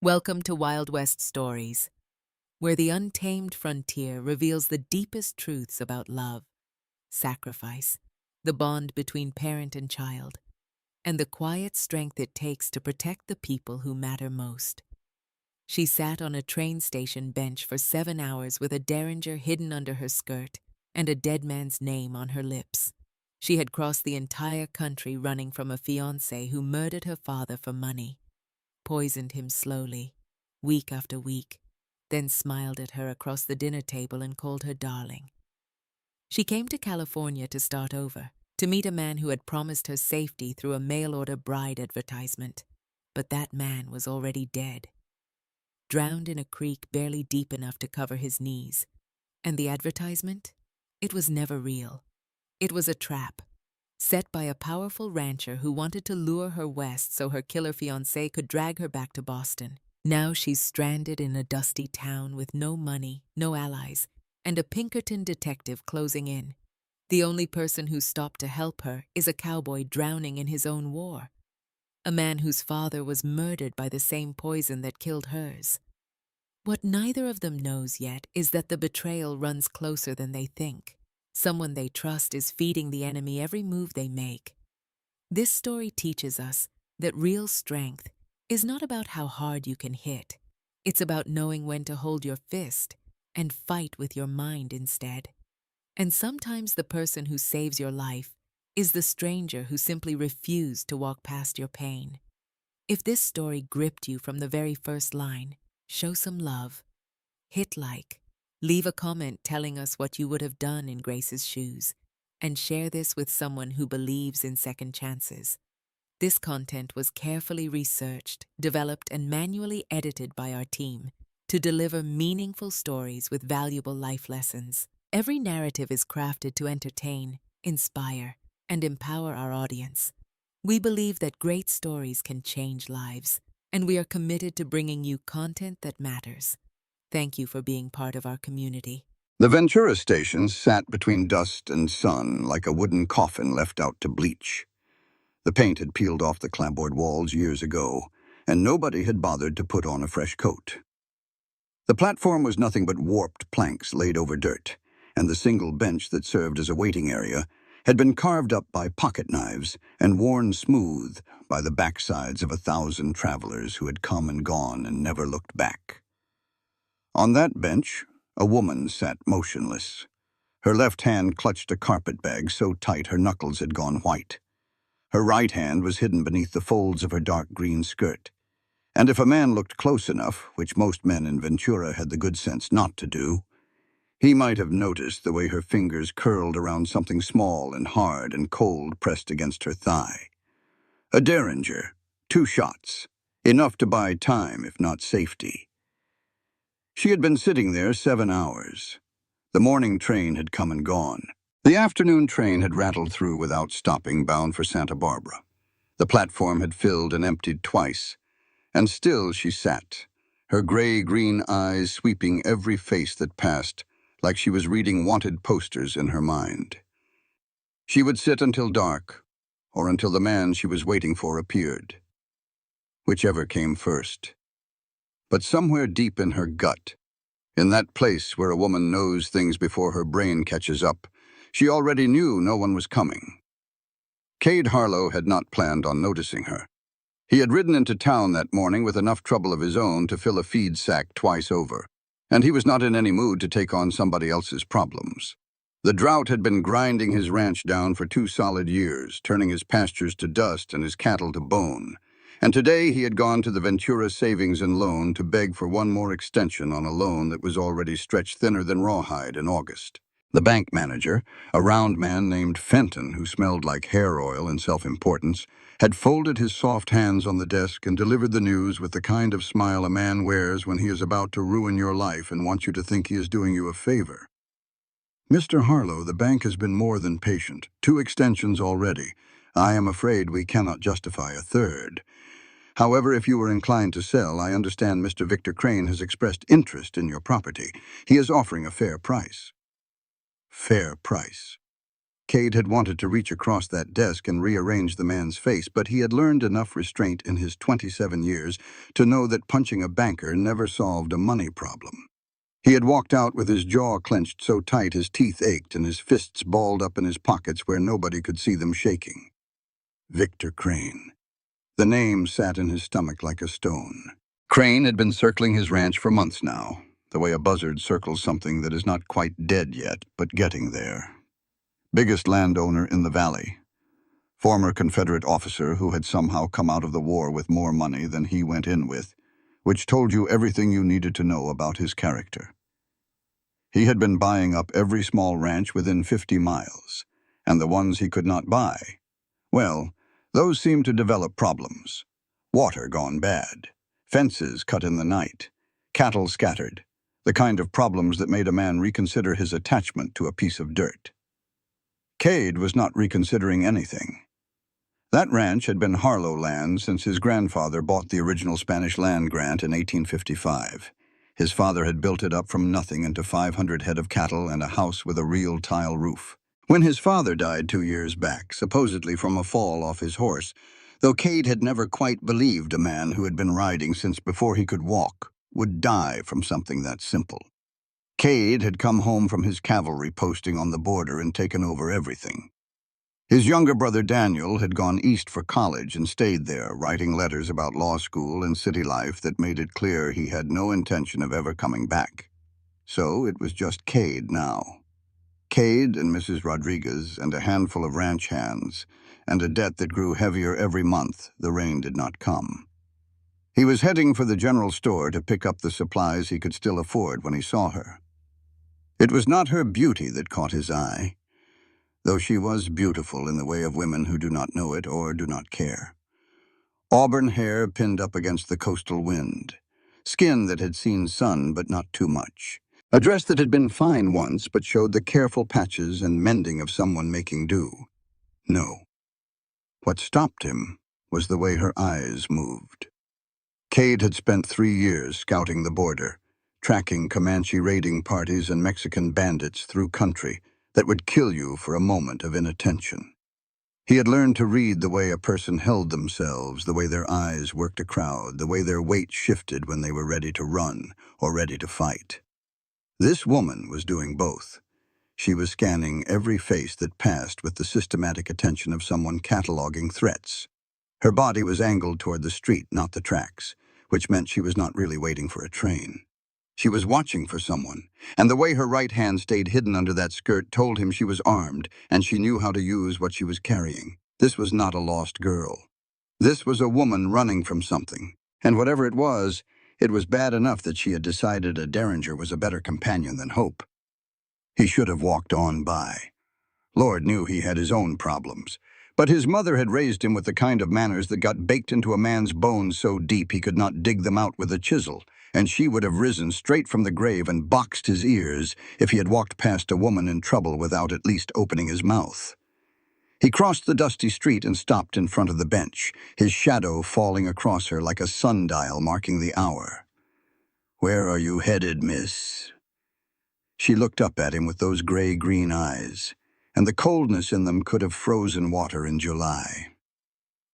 Welcome to Wild West Stories, where the untamed frontier reveals the deepest truths about love, sacrifice, the bond between parent and child, and the quiet strength it takes to protect the people who matter most. She sat on a train station bench for 7 hours with a derringer hidden under her skirt and a dead man's name on her lips. She had crossed the entire country running from a fiancé who murdered her father for money, poisoned him slowly, week after week, then smiled at her across the dinner table and called her darling. She came to California to start over, to meet a man who had promised her safety through a mail-order bride advertisement. But that man was already dead, drowned in a creek barely deep enough to cover his knees. And the advertisement? It was never real. It was a trap, set by a powerful rancher who wanted to lure her west so her killer fiancé could drag her back to Boston. Now she's stranded in a dusty town with no money, no allies, and a Pinkerton detective closing in. The only person who stopped to help her is a cowboy drowning in his own war, a man whose father was murdered by the same poison that killed hers. What neither of them knows yet is that the betrayal runs closer than they think. Someone they trust is feeding the enemy every move they make. This story teaches us that real strength is not about how hard you can hit. It's about knowing when to hold your fist and fight with your mind instead. And sometimes the person who saves your life is the stranger who simply refused to walk past your pain. If this story gripped you from the very first line, show some love. Hit like. Leave a comment telling us what you would have done in Grace's shoes, and share this with someone who believes in second chances. This content was carefully researched, developed, and manually edited by our team to deliver meaningful stories with valuable life lessons. Every narrative is crafted to entertain, inspire, and empower our audience. We believe that great stories can change lives, and we are committed to bringing you content that matters. Thank you for being part of our community. The Ventura station sat between dust and sun like a wooden coffin left out to bleach. The paint had peeled off the clapboard walls years ago, and nobody had bothered to put on a fresh coat. The platform was nothing but warped planks laid over dirt, and the single bench that served as a waiting area had been carved up by pocket knives and worn smooth by the backsides of 1,000 travelers who had come and gone and never looked back. On that bench, a woman sat motionless. Her left hand clutched a carpet bag so tight her knuckles had gone white. Her right hand was hidden beneath the folds of her dark green skirt. And if a man looked close enough, which most men in Ventura had the good sense not to do, he might have noticed the way her fingers curled around something small and hard and cold pressed against her thigh. A derringer, 2 shots, enough to buy time if not safety. She had been sitting there 7 hours. The morning train had come and gone. The afternoon train had rattled through without stopping, bound for Santa Barbara. The platform had filled and emptied twice, and still she sat, her gray-green eyes sweeping every face that passed, like she was reading wanted posters in her mind. She would sit until dark, or until the man she was waiting for appeared. Whichever came first. But somewhere deep in her gut, in that place where a woman knows things before her brain catches up, she already knew no one was coming. Cade Harlow had not planned on noticing her. He had ridden into town that morning with enough trouble of his own to fill a feed sack twice over, and he was not in any mood to take on somebody else's problems. The drought had been grinding his ranch down for 2 solid years, turning his pastures to dust and his cattle to bone. And today he had gone to the Ventura Savings and Loan to beg for one more extension on a loan that was already stretched thinner than rawhide in August. The bank manager, a round man named Fenton who smelled like hair oil and self-importance, had folded his soft hands on the desk and delivered the news with the kind of smile a man wears when he is about to ruin your life and wants you to think he is doing you a favor. Mr. Harlow, the bank has been more than patient. 2 extensions already. I am afraid we cannot justify a third. However, if you were inclined to sell, I understand Mr. Victor Crane has expressed interest in your property. He is offering a fair price. Fair price. Cade had wanted to reach across that desk and rearrange the man's face, but he had learned enough restraint in his 27 years to know that punching a banker never solved a money problem. He had walked out with his jaw clenched so tight his teeth ached and his fists balled up in his pockets where nobody could see them shaking. Victor Crane. The name sat in his stomach like a stone. Crane had been circling his ranch for months now, the way a buzzard circles something that is not quite dead yet, but getting there. Biggest landowner in the valley. Former Confederate officer who had somehow come out of the war with more money than he went in with, which told you everything you needed to know about his character. He had been buying up every small ranch within 50 miles, and the ones he could not buy, well, those seemed to develop problems. Water gone bad, fences cut in the night, cattle scattered, the kind of problems that made a man reconsider his attachment to a piece of dirt. Cade was not reconsidering anything. That ranch had been Harlow land since his grandfather bought the original Spanish land grant in 1855. His father had built it up from nothing into 500 head of cattle and a house with a real tile roof. When his father died 2 years back, supposedly from a fall off his horse, though Cade had never quite believed a man who had been riding since before he could walk would die from something that simple. Cade had come home from his cavalry posting on the border and taken over everything. His younger brother Daniel had gone east for college and stayed there, writing letters about law school and city life that made it clear he had no intention of ever coming back. So it was just Cade now. Cade and Mrs. Rodriguez and a handful of ranch hands, and a debt that grew heavier every month. The rain did not come. He was heading for the general store to pick up the supplies he could still afford when he saw her. It was not her beauty that caught his eye, though she was beautiful in the way of women who do not know it or do not care. Auburn hair pinned up against the coastal wind, skin that had seen sun but not too much, a dress that had been fine once but showed the careful patches and mending of someone making do. No. What stopped him was the way her eyes moved. Cade had spent 3 years scouting the border, tracking Comanche raiding parties and Mexican bandits through country that would kill you for a moment of inattention. He had learned to read the way a person held themselves, the way their eyes worked a crowd, the way their weight shifted when they were ready to run or ready to fight. This woman was doing both. She was scanning every face that passed with the systematic attention of someone cataloging threats. Her body was angled toward the street, not the tracks, which meant she was not really waiting for a train. She was watching for someone, and the way her right hand stayed hidden under that skirt told him she was armed, and she knew how to use what she was carrying. This was not a lost girl. This was a woman running from something, and whatever it was bad enough that she had decided a derringer was a better companion than Hope. He should have walked on by. Lord knew he had his own problems, but his mother had raised him with the kind of manners that got baked into a man's bones so deep he could not dig them out with a chisel, and she would have risen straight from the grave and boxed his ears if he had walked past a woman in trouble without at least opening his mouth. He crossed the dusty street and stopped in front of the bench, his shadow falling across her like a sundial marking the hour. "Where are you headed, miss?" She looked up at him with those gray-green eyes, and the coldness in them could have frozen water in July.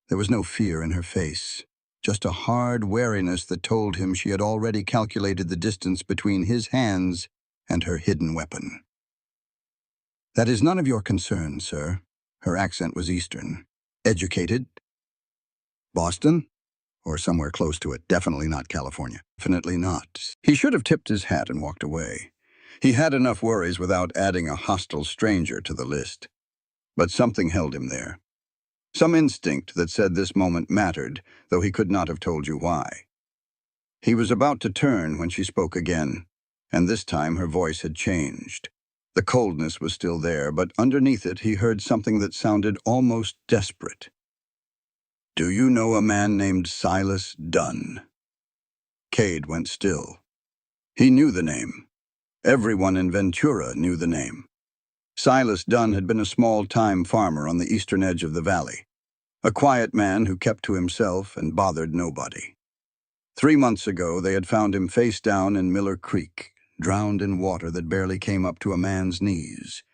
There was no fear in her face, just a hard wariness that told him she had already calculated the distance between his hands and her hidden weapon. "That is none of your concern, sir." Her accent was Eastern. "Educated? Boston? Or somewhere close to it. Definitely not California. Definitely not." He should have tipped his hat and walked away. He had enough worries without adding a hostile stranger to the list. But something held him there. Some instinct that said this moment mattered, though he could not have told you why. He was about to turn when she spoke again, and this time her voice had changed. The coldness was still there, but underneath it he heard something that sounded almost desperate. "Do you know a man named Silas Dunn?" Cade went still. He knew the name. Everyone in Ventura knew the name. Silas Dunn had been a small-time farmer on the eastern edge of the valley, a quiet man who kept to himself and bothered nobody. 3 months ago, they had found him face down in Miller Creek, drowned in water that barely came up to a man's knees.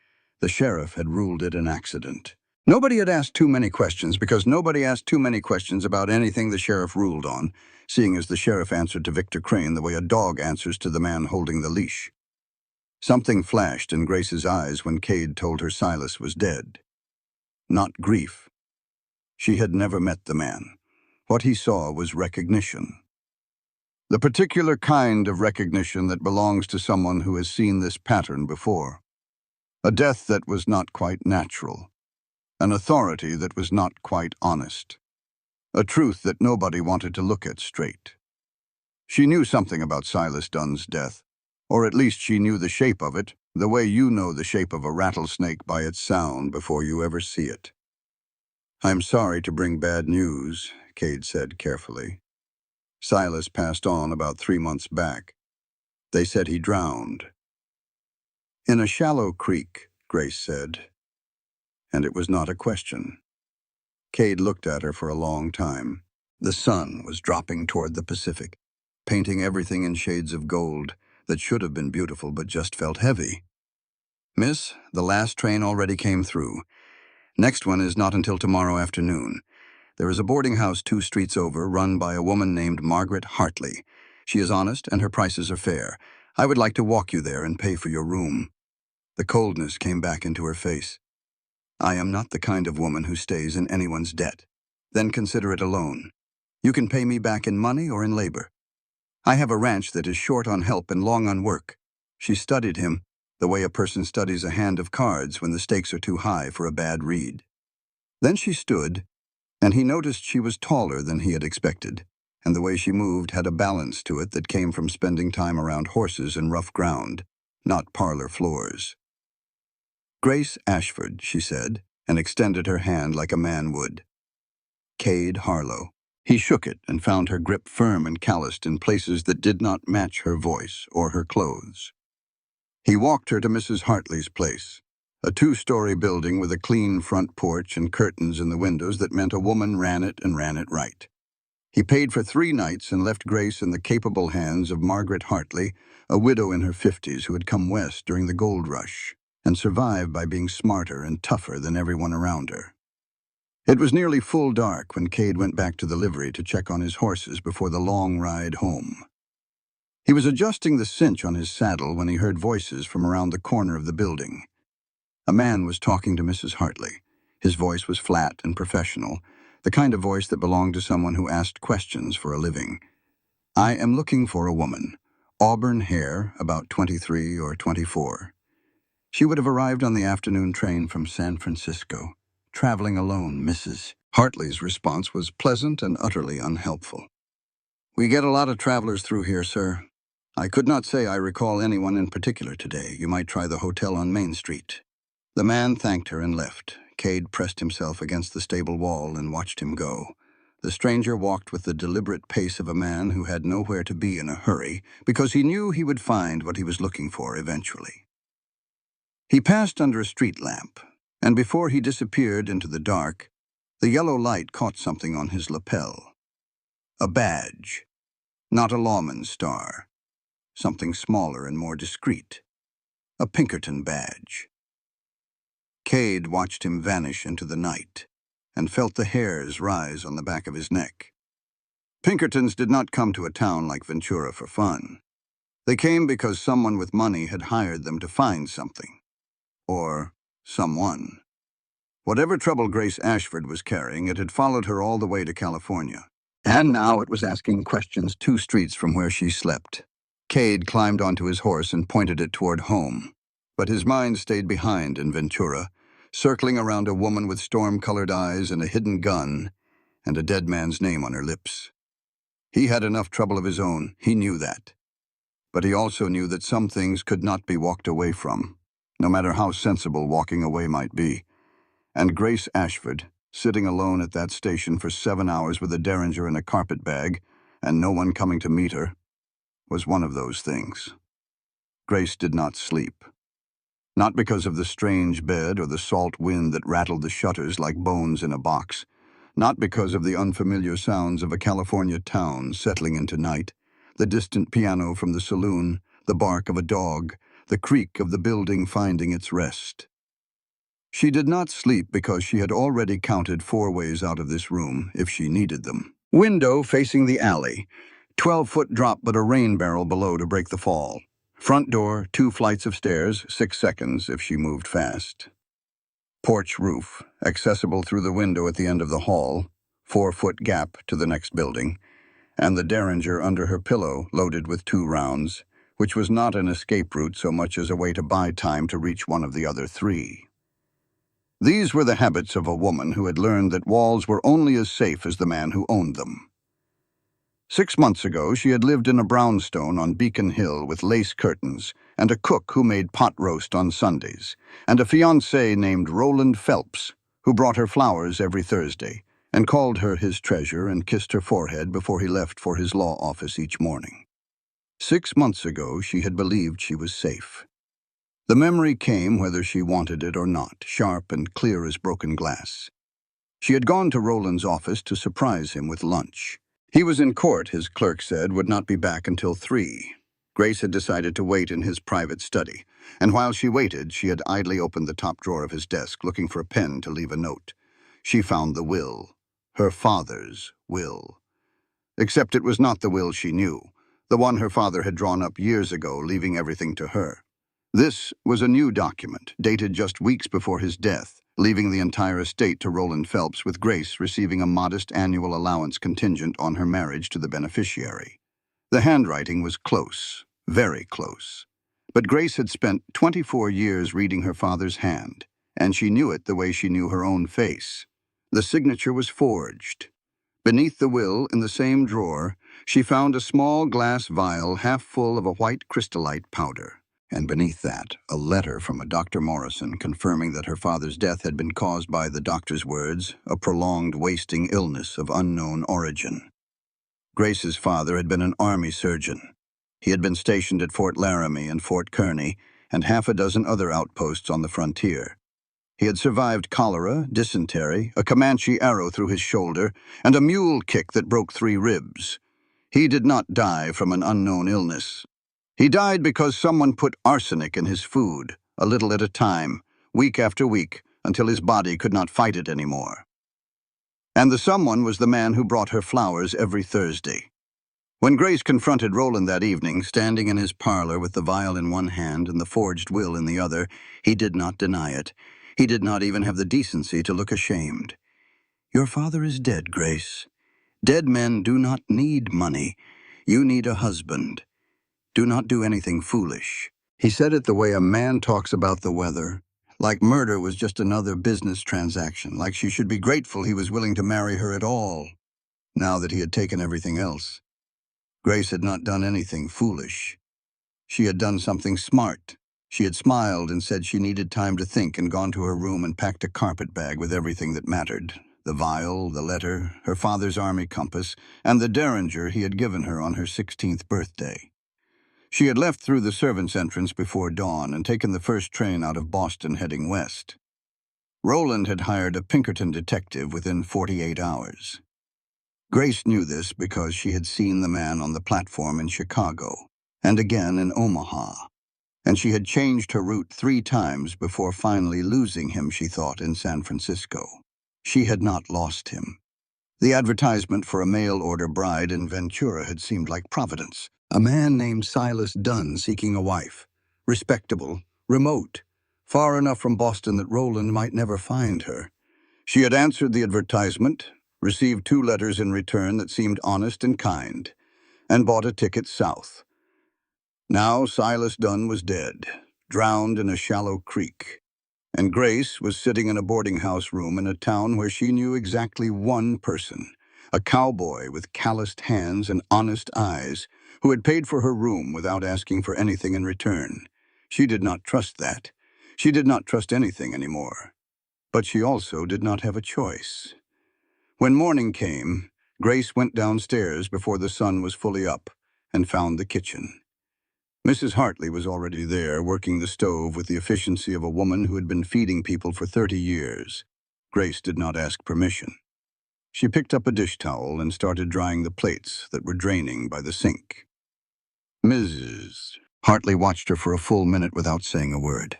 The sheriff had ruled it an accident. Nobody had asked too many questions because nobody asked too many questions about anything the sheriff ruled on, seeing as the sheriff answered to Victor Crane the way a dog answers to the man holding the leash. Something flashed in Grace's eyes when Cade told her Silas was dead. Not grief. She had never met the man. What he saw was recognition. The particular kind of recognition that belongs to someone who has seen this pattern before. A death that was not quite natural. An authority that was not quite honest. A truth that nobody wanted to look at straight. She knew something about Silas Dunn's death, or at least she knew the shape of it, the way you know the shape of a rattlesnake by its sound before you ever see it. "I'm sorry to bring bad news," Cade said carefully. "Silas passed on about 3 months back. They said he drowned." "In a shallow creek," Grace said. And it was not a question. Cade looked at her for a long time. The sun was dropping toward the Pacific, painting everything in shades of gold that should have been beautiful but just felt heavy. "Miss, the last train already came through. Next one is not until tomorrow afternoon. There is a boarding house 2 streets over, run by a woman named Margaret Hartley. She is honest and her prices are fair. I would like to walk you there and pay for your room." The coldness came back into her face. "I am not the kind of woman who stays in anyone's debt. Then consider it a loan. You can pay me back in money or in labor. I have a ranch that is short on help and long on work." She studied him, the way a person studies a hand of cards when the stakes are too high for a bad read. Then she stood, and he noticed she was taller than he had expected, and the way she moved had a balance to it that came from spending time around horses and rough ground, not parlor floors. "Grace Ashford," she said, and extended her hand like a man would. "Cade Harlow." He shook it and found her grip firm and calloused in places that did not match her voice or her clothes. He walked her to Mrs. Hartley's place, a 2-story building with a clean front porch and curtains in the windows that meant a woman ran it and ran it right. He paid for 3 nights and left Grace in the capable hands of Margaret Hartley, a widow in her 50s who had come west during the gold rush and survived by being smarter and tougher than everyone around her. It was nearly full dark when Cade went back to the livery to check on his horses before the long ride home. He was adjusting the cinch on his saddle when he heard voices from around the corner of the building. A man was talking to Mrs. Hartley. His voice was flat and professional, the kind of voice that belonged to someone who asked questions for a living. "I am looking for a woman. Auburn hair, about 23 or 24. She would have arrived on the afternoon train from San Francisco. Traveling alone, Mrs." Hartley's response was pleasant and utterly unhelpful. "We get a lot of travelers through here, sir. I could not say I recall anyone in particular today. You might try the hotel on Main Street." The man thanked her and left. Cade pressed himself against the stable wall and watched him go. The stranger walked with the deliberate pace of a man who had nowhere to be in a hurry, because he knew he would find what he was looking for eventually. He passed under a street lamp, and before he disappeared into the dark, the yellow light caught something on his lapel. A badge. Not a lawman's star. Something smaller and more discreet. A Pinkerton badge. Cade watched him vanish into the night and felt the hairs rise on the back of his neck. Pinkertons did not come to a town like Ventura for fun. They came because someone with money had hired them to find something. Or someone. Whatever trouble Grace Ashford was carrying, it had followed her all the way to California. And now it was asking questions 2 streets from where she slept. Cade climbed onto his horse and pointed it toward home. But his mind stayed behind in Ventura, circling around a woman with storm-colored eyes and a hidden gun, and a dead man's name on her lips. He had enough trouble of his own, he knew that. But he also knew that some things could not be walked away from, no matter how sensible walking away might be. And Grace Ashford, sitting alone at that station for 7 hours with a derringer and a carpet bag, and no one coming to meet her, was one of those things. Grace did not sleep. Not because of the strange bed or the salt wind that rattled the shutters like bones in a box. Not because of the unfamiliar sounds of a California town settling into night, the distant piano from the saloon, the bark of a dog, the creak of the building finding its rest. She did not sleep because she had already counted 4 ways out of this room if she needed them. Window facing the alley. 12-foot drop but a rain barrel below to break the fall. Front door, 2 flights of stairs, 6 seconds if she moved fast. Porch roof, accessible through the window at the end of the hall, 4-foot gap to the next building, and the Derringer under her pillow loaded with 2 rounds, which was not an escape route so much as a way to buy time to reach one of the other 3. These were the habits of a woman who had learned that walls were only as safe as the man who owned them. 6 months ago, she had lived in a brownstone on Beacon Hill with lace curtains, and a cook who made pot roast on Sundays, and a fiancé named Roland Phelps, who brought her flowers every Thursday, and called her his treasure and kissed her forehead before he left for his law office each morning. 6 months ago, she had believed she was safe. The memory came whether she wanted it or not, sharp and clear as broken glass. She had gone to Roland's office to surprise him with lunch. He was in court, his clerk said, would not be back until 3. Grace had decided to wait in his private study, and while she waited, she had idly opened the top drawer of his desk, looking for a pen to leave a note. She found the will, her father's will. Except it was not the will she knew, the one her father had drawn up years ago, leaving everything to her. This was a new document, dated just weeks before his death, leaving the entire estate to Roland Phelps, with Grace receiving a modest annual allowance contingent on her marriage to the beneficiary. The handwriting was close, very close. But Grace had spent 24 years reading her father's hand, and she knew it the way she knew her own face. The signature was forged. Beneath the will, in the same drawer, she found a small glass vial half full of a white crystallite powder. And beneath that, a letter from a Dr. Morrison confirming that her father's death had been caused by, the doctor's words, a prolonged wasting illness of unknown origin. Grace's father had been an army surgeon. He had been stationed at Fort Laramie and Fort Kearny and half a dozen other outposts on the frontier. He had survived cholera, dysentery, a Comanche arrow through his shoulder, and a mule kick that broke 3 ribs. He did not die from an unknown illness. He died because someone put arsenic in his food, a little at a time, week after week, until his body could not fight it anymore. And the someone was the man who brought her flowers every Thursday. When Grace confronted Roland that evening, standing in his parlor with the vial in one hand and the forged will in the other, he did not deny it. He did not even have the decency to look ashamed. "Your father is dead, Grace. Dead men do not need money. You need a husband. Do not do anything foolish." He said it the way a man talks about the weather, like murder was just another business transaction, like she should be grateful he was willing to marry her at all, now that he had taken everything else. Grace had not done anything foolish. She had done something smart. She had smiled and said she needed time to think and gone to her room and packed a carpet bag with everything that mattered: the vial, the letter, her father's army compass, and the Derringer he had given her on her 16th birthday. She had left through the servants' entrance before dawn and taken the first train out of Boston heading west. Roland had hired a Pinkerton detective within 48 hours. Grace knew this because she had seen the man on the platform in Chicago, and again in Omaha, and she had changed her route 3 times before finally losing him, she thought, in San Francisco. She had not lost him. The advertisement for a mail-order bride in Ventura had seemed like providence. A man named Silas Dunn seeking a wife. Respectable, remote, far enough from Boston that Roland might never find her. She had answered the advertisement, received 2 letters in return that seemed honest and kind, and bought a ticket south. Now Silas Dunn was dead, drowned in a shallow creek, and Grace was sitting in a boarding-house room in a town where she knew exactly one person, a cowboy with calloused hands and honest eyes, who had paid for her room without asking for anything in return. She did not trust that. She did not trust anything anymore. But she also did not have a choice. When morning came, Grace went downstairs before the sun was fully up and found the kitchen. Mrs. Hartley was already there, working the stove with the efficiency of a woman who had been feeding people for 30 years. Grace did not ask permission. She picked up a dish towel and started drying the plates that were draining by the sink. "Mrs." Hartley watched her for a full minute without saying a word.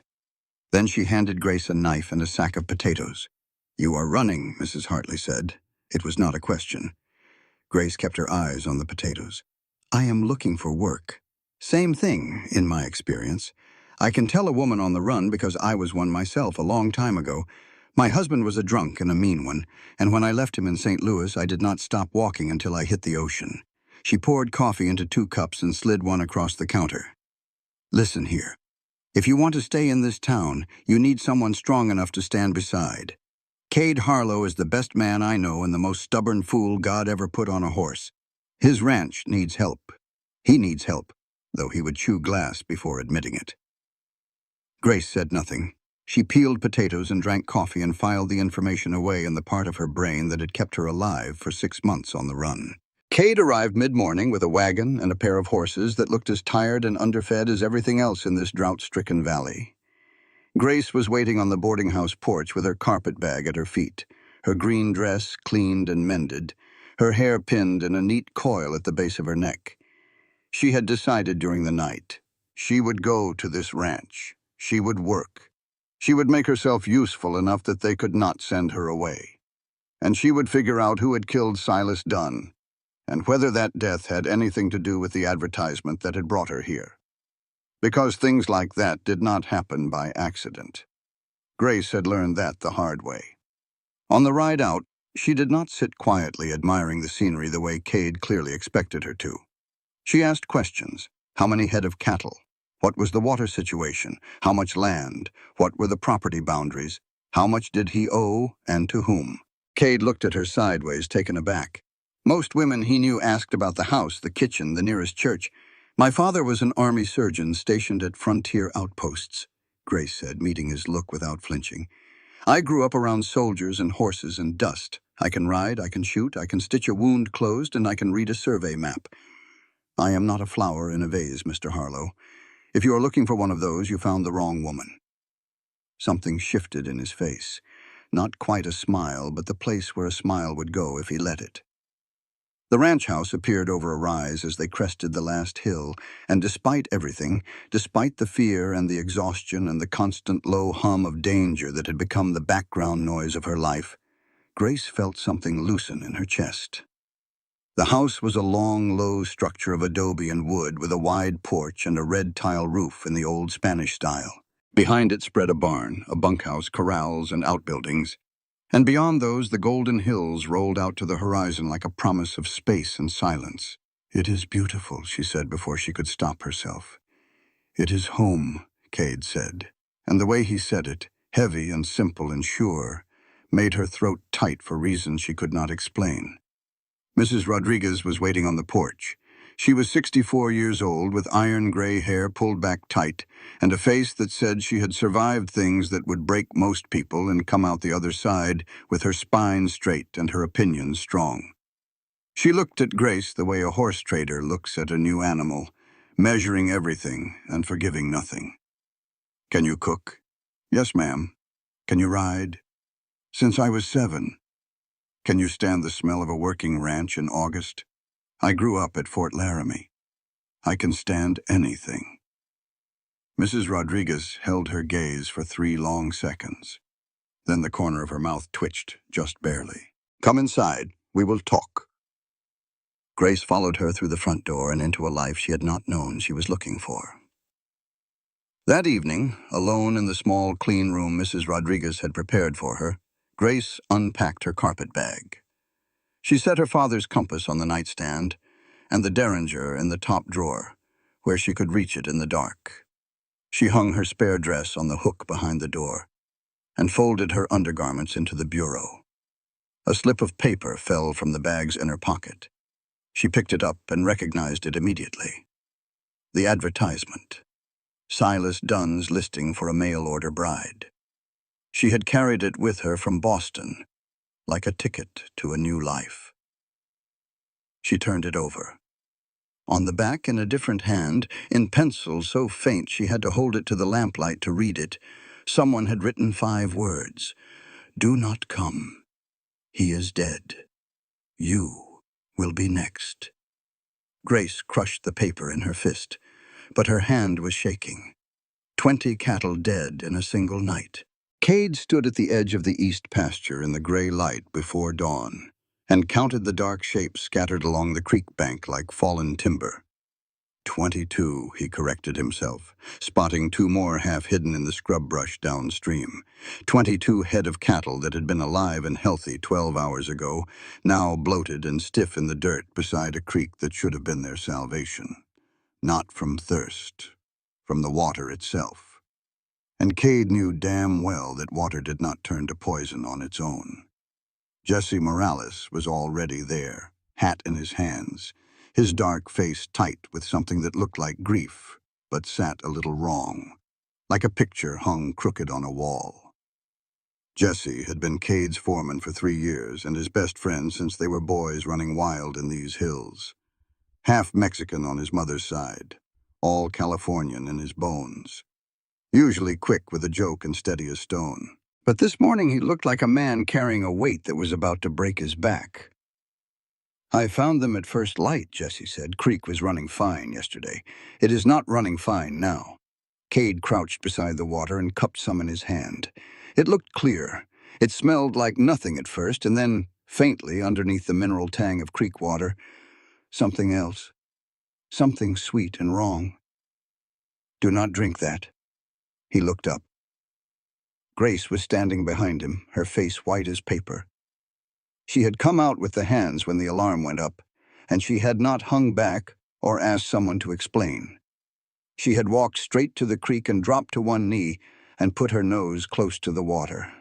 Then she handed Grace a knife and a sack of potatoes. "You are running," Mrs. Hartley said. It was not a question. Grace kept her eyes on the potatoes. "I am looking for work." "Same thing, in my experience. I can tell a woman on the run because I was one myself a long time ago. My husband was a drunk and a mean one, and when I left him in St. Louis, I did not stop walking until I hit the ocean." She poured coffee into 2 cups and slid one across the counter. "Listen here. If you want to stay in this town, you need someone strong enough to stand beside. Cade Harlow is the best man I know and the most stubborn fool God ever put on a horse. His ranch needs help. He needs help, though he would chew glass before admitting it." Grace said nothing. She peeled potatoes and drank coffee and filed the information away in the part of her brain that had kept her alive for 6 months on the run. Cade arrived mid-morning with a wagon and a pair of horses that looked as tired and underfed as everything else in this drought-stricken valley. Grace was waiting on the boarding house porch with her carpet bag at her feet, her green dress cleaned and mended, her hair pinned in a neat coil at the base of her neck. She had decided during the night. She would go to this ranch. She would work. She would make herself useful enough that they could not send her away. And she would figure out who had killed Silas Dunn, and whether that death had anything to do with the advertisement that had brought her here. Because things like that did not happen by accident. Grace had learned that the hard way. On the ride out, she did not sit quietly admiring the scenery the way Cade clearly expected her to. She asked questions. How many head of cattle? What was the water situation? How much land? What were the property boundaries? How much did he owe, and to whom? Cade looked at her sideways, taken aback. Most women he knew asked about the house, the kitchen, the nearest church. "My father was an army surgeon stationed at frontier outposts," Grace said, meeting his look without flinching. "I grew up around soldiers and horses and dust. I can ride, I can shoot, I can stitch a wound closed, and I can read a survey map. I am not a flower in a vase, Mr. Harlow. If you are looking for one of those, you found the wrong woman." Something shifted in his face. Not quite a smile, but the place where a smile would go if he let it. The ranch house appeared over a rise as they crested the last hill, and despite everything, despite the fear and the exhaustion and the constant low hum of danger that had become the background noise of her life, Grace felt something loosen in her chest. The house was a long, low structure of adobe and wood with a wide porch and a red tile roof in the old Spanish style. Behind it spread a barn, a bunkhouse, corrals, and outbuildings. And beyond those, the golden hills rolled out to the horizon like a promise of space and silence. "It is beautiful," she said before she could stop herself. "It is home," Cade said. And the way he said it, heavy and simple and sure, made her throat tight for reasons she could not explain. Mrs. Rodriguez was waiting on the porch. She was 64 years old, with iron-gray hair pulled back tight, and a face that said she had survived things that would break most people and come out the other side with her spine straight and her opinions strong. She looked at Grace the way a horse trader looks at a new animal, measuring everything and forgiving nothing. "Can you cook?" "Yes, ma'am." "Can you ride?" "Since I was 7. "Can you stand the smell of a working ranch in August?" "I grew up at Fort Laramie." "I can stand anything." Mrs. Rodriguez held her gaze for 3 long seconds. Then the corner of her mouth twitched, just barely. "Come inside. We will talk." Grace followed her through the front door and into a life she had not known she was looking for. That evening, alone in the small, clean room Mrs. Rodriguez had prepared for her, Grace unpacked her carpet bag. She set her father's compass on the nightstand and the derringer in the top drawer, where she could reach it in the dark. She hung her spare dress on the hook behind the door and folded her undergarments into the bureau. A slip of paper fell from the bag's inner pocket. She picked it up and recognized it immediately. The advertisement. Silas Dunn's listing for a mail-order bride. She had carried it with her from Boston, like a ticket to a new life. She turned it over. On the back, in a different hand, in pencil so faint she had to hold it to the lamplight to read it, someone had written 5 words. "Do not come. He is dead. You will be next." Grace crushed the paper in her fist, but her hand was shaking. 20 cattle dead in a single night. Cade stood at the edge of the east pasture in the gray light before dawn and counted the dark shapes scattered along the creek bank like fallen timber. 22, he corrected himself, spotting 2 more half hidden in the scrub brush downstream. 22 head of cattle that had been alive and healthy 12 hours ago, now bloated and stiff in the dirt beside a creek that should have been their salvation. Not from thirst, from the water itself. And Cade knew damn well that water did not turn to poison on its own. Jesse Morales was already there, hat in his hands, his dark face tight with something that looked like grief, but sat a little wrong, like a picture hung crooked on a wall. Jesse had been Cade's foreman for 3 years and his best friend since they were boys running wild in these hills. Half Mexican on his mother's side, all Californian in his bones. Usually quick with a joke and steady as stone. But this morning he looked like a man carrying a weight that was about to break his back. "I found them at first light," Jesse said. "Creek was running fine yesterday. It is not running fine now." Cade crouched beside the water and cupped some in his hand. It looked clear. It smelled like nothing at first, and then, faintly, underneath the mineral tang of creek water, something else. Something sweet and wrong. "Do not drink that." He looked up. Grace was standing behind him, her face white as paper. She had come out with the hands when the alarm went up, and she had not hung back or asked someone to explain. She had walked straight to the creek and dropped to one knee and put her nose close to the water.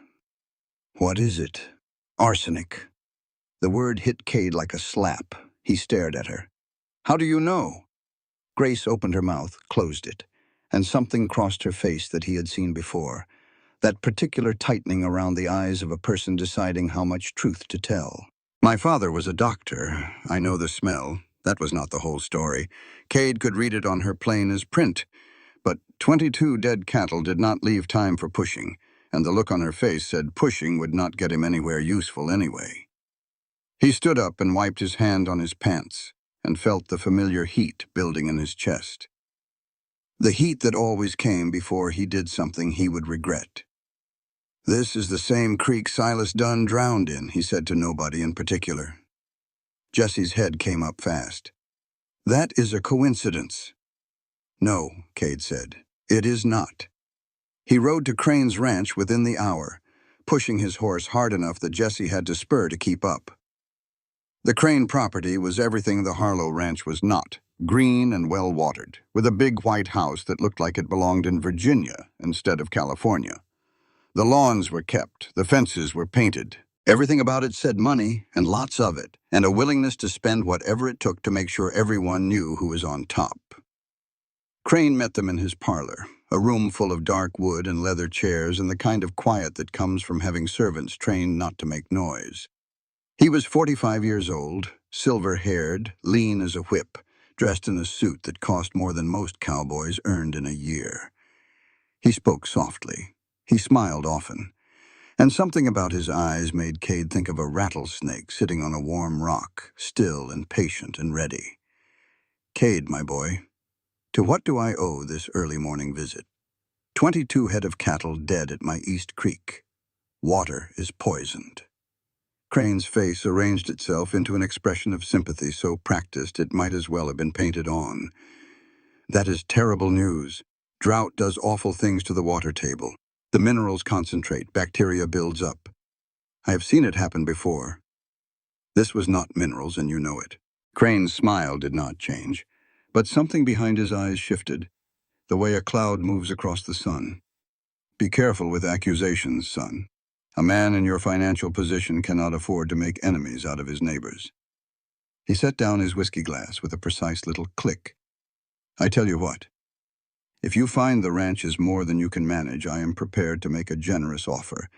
"What is it?" "Arsenic." The word hit Cade like a slap. He stared at her. "How do you know?" Grace opened her mouth, closed it, and something crossed her face that he had seen before. That particular tightening around the eyes of a person deciding how much truth to tell. "My father was a doctor. I know the smell." That was not the whole story. Cade could read it on her plain as print. But 22 dead cattle did not leave time for pushing, and the look on her face said pushing would not get him anywhere useful anyway. He stood up and wiped his hand on his pants, and felt the familiar heat building in his chest. The heat that always came before he did something he would regret. "This is the same creek Silas Dunn drowned in," he said to nobody in particular. Jesse's head came up fast. "That is a coincidence." "No," Cade said. "It is not." He rode to Crane's ranch within the hour, pushing his horse hard enough that Jesse had to spur to keep up. The Crane property was everything the Harlow ranch was not, green and well-watered, with a big white house that looked like it belonged in Virginia instead of California. The lawns were kept, the fences were painted. Everything about it said money, and lots of it, and a willingness to spend whatever it took to make sure everyone knew who was on top. Crane met them in his parlor, a room full of dark wood and leather chairs and the kind of quiet that comes from having servants trained not to make noise. He was 45 years old, silver-haired, lean as a whip, dressed in a suit that cost more than most cowboys earned in a year. He spoke softly. He smiled often, and something about his eyes made Cade think of a rattlesnake sitting on a warm rock, still and patient and ready. "Cade, my boy, to what do I owe this early morning visit? 22 head of cattle dead at my East Creek. Water is poisoned." Crane's face arranged itself into an expression of sympathy so practiced it might as well have been painted on. "That is terrible news. Drought does awful things to the water table. The minerals concentrate, bacteria builds up. I have seen it happen before. This was not minerals, and you know it." Crane's smile did not change, but something behind his eyes shifted, the way a cloud moves across the sun. "Be careful with accusations, son. A man in your financial position cannot afford to make enemies out of his neighbors." He set down his whiskey glass with a precise little click. "I tell you what. If you find the ranch is more than you can manage, I am prepared to make a generous offer.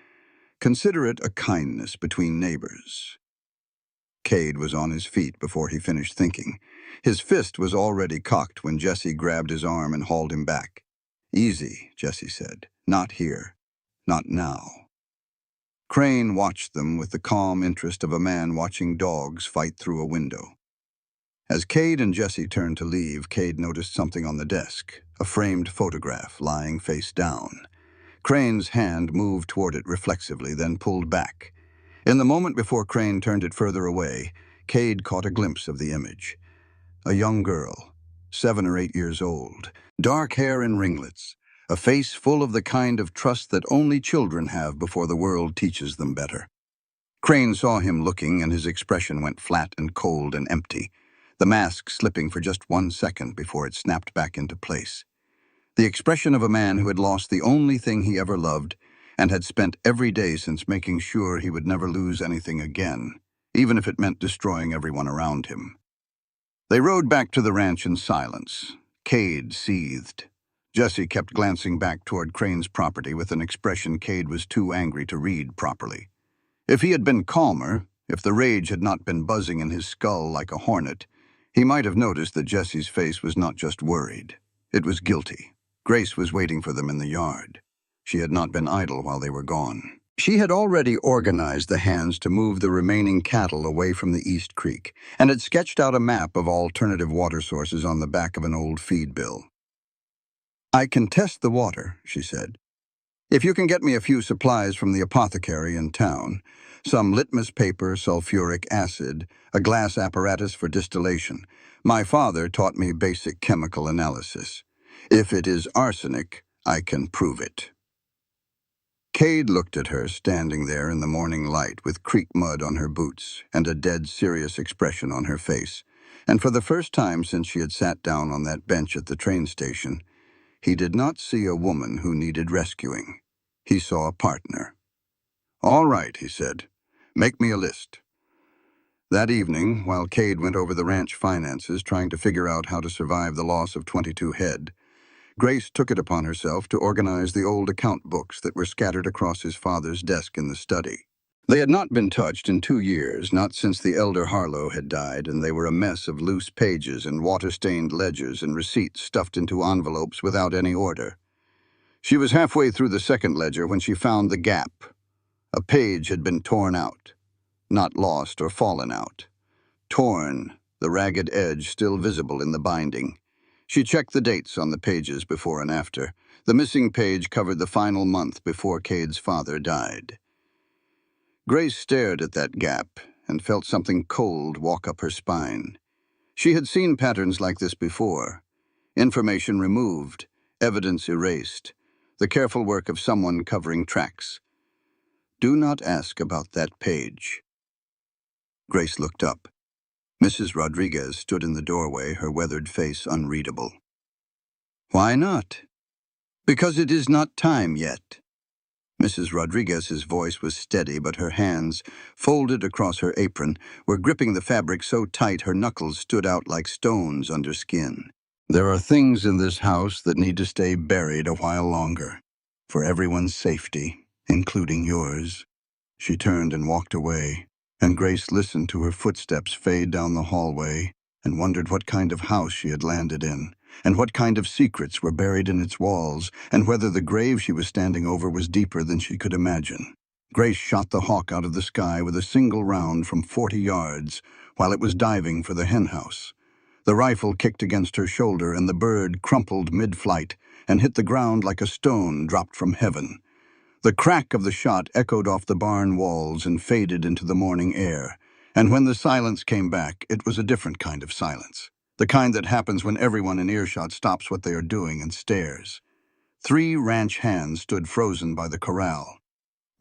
Consider it a kindness between neighbors." Cade was on his feet before he finished thinking. His fist was already cocked when Jesse grabbed his arm and hauled him back. "Easy," Jesse said. "Not here. Not now." Crane watched them with the calm interest of a man watching dogs fight through a window. As Cade and Jesse turned to leave, Cade noticed something on the desk, a framed photograph lying face down. Crane's hand moved toward it reflexively, then pulled back. In the moment before Crane turned it further away, Cade caught a glimpse of the image. A young girl, 7 or 8 years old, dark hair in ringlets, a face full of the kind of trust that only children have before the world teaches them better. Crane saw him looking, and his expression went flat and cold and empty, the mask slipping for just 1 second before it snapped back into place. The expression of a man who had lost the only thing he ever loved and had spent every day since making sure he would never lose anything again, even if it meant destroying everyone around him. They rode back to the ranch in silence. Cade seethed. Jesse kept glancing back toward Crane's property with an expression Cade was too angry to read properly. If he had been calmer, if the rage had not been buzzing in his skull like a hornet, he might have noticed that Jesse's face was not just worried. It was guilty. Grace was waiting for them in the yard. She had not been idle while they were gone. She had already organized the hands to move the remaining cattle away from the East Creek, and had sketched out a map of alternative water sources on the back of an old feed bill. "I can test the water," she said. "If you can get me a few supplies from the apothecary in town, some litmus paper, sulfuric acid, a glass apparatus for distillation. My father taught me basic chemical analysis. If it is arsenic, I can prove it." Cade looked at her, standing there in the morning light with creek mud on her boots and a dead serious expression on her face, and for the first time since she had sat down on that bench at the train station, he did not see a woman who needed rescuing. He saw a partner. "All right," he said. "Make me a list." That evening, while Cade went over the ranch finances trying to figure out how to survive the loss of 22 head, Grace took it upon herself to organize the old account books that were scattered across his father's desk in the study. They had not been touched in 2 years, not since the elder Harlow had died, and they were a mess of loose pages and water-stained ledgers and receipts stuffed into envelopes without any order. She was halfway through the second ledger when she found the gap. A page had been torn out, not lost or fallen out. Torn, the ragged edge still visible in the binding. She checked the dates on the pages before and after. The missing page covered the final month before Cade's father died. Grace stared at that gap and felt something cold walk up her spine. She had seen patterns like this before. Information removed, evidence erased, the careful work of someone covering tracks. "Do not ask about that page." Grace looked up. Mrs. Rodriguez stood in the doorway, her weathered face unreadable. "Why not?" "Because it is not time yet." Mrs. Rodriguez's voice was steady, but her hands, folded across her apron, were gripping the fabric so tight her knuckles stood out like stones under skin. "There are things in this house that need to stay buried a while longer, for everyone's safety, including yours." She turned and walked away, and Grace listened to her footsteps fade down the hallway and wondered what kind of house she had landed in, and what kind of secrets were buried in its walls, and whether the grave she was standing over was deeper than she could imagine. Grace shot the hawk out of the sky with a single round from 40 yards while it was diving for the henhouse. The rifle kicked against her shoulder, and the bird crumpled mid-flight and hit the ground like a stone dropped from heaven. The crack of the shot echoed off the barn walls and faded into the morning air, and when the silence came back, it was a different kind of silence, the kind that happens when everyone in earshot stops what they are doing and stares. 3 ranch hands stood frozen by the corral.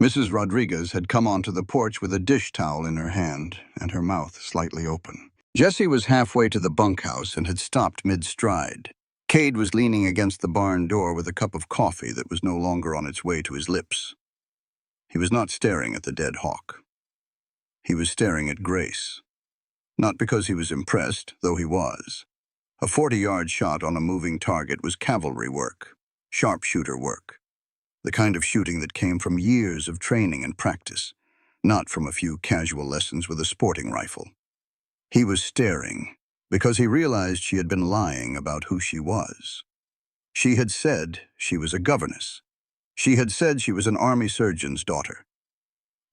Mrs. Rodriguez had come onto the porch with a dish towel in her hand and her mouth slightly open. Jesse was halfway to the bunkhouse and had stopped mid-stride. Cade was leaning against the barn door with a cup of coffee that was no longer on its way to his lips. He was not staring at the dead hawk. He was staring at Grace. Not because he was impressed, though he was. A 40-yard shot on a moving target was cavalry work, sharpshooter work, the kind of shooting that came from years of training and practice, not from a few casual lessons with a sporting rifle. He was staring because he realized she had been lying about who she was. She had said she was a governess. She had said she was an army surgeon's daughter.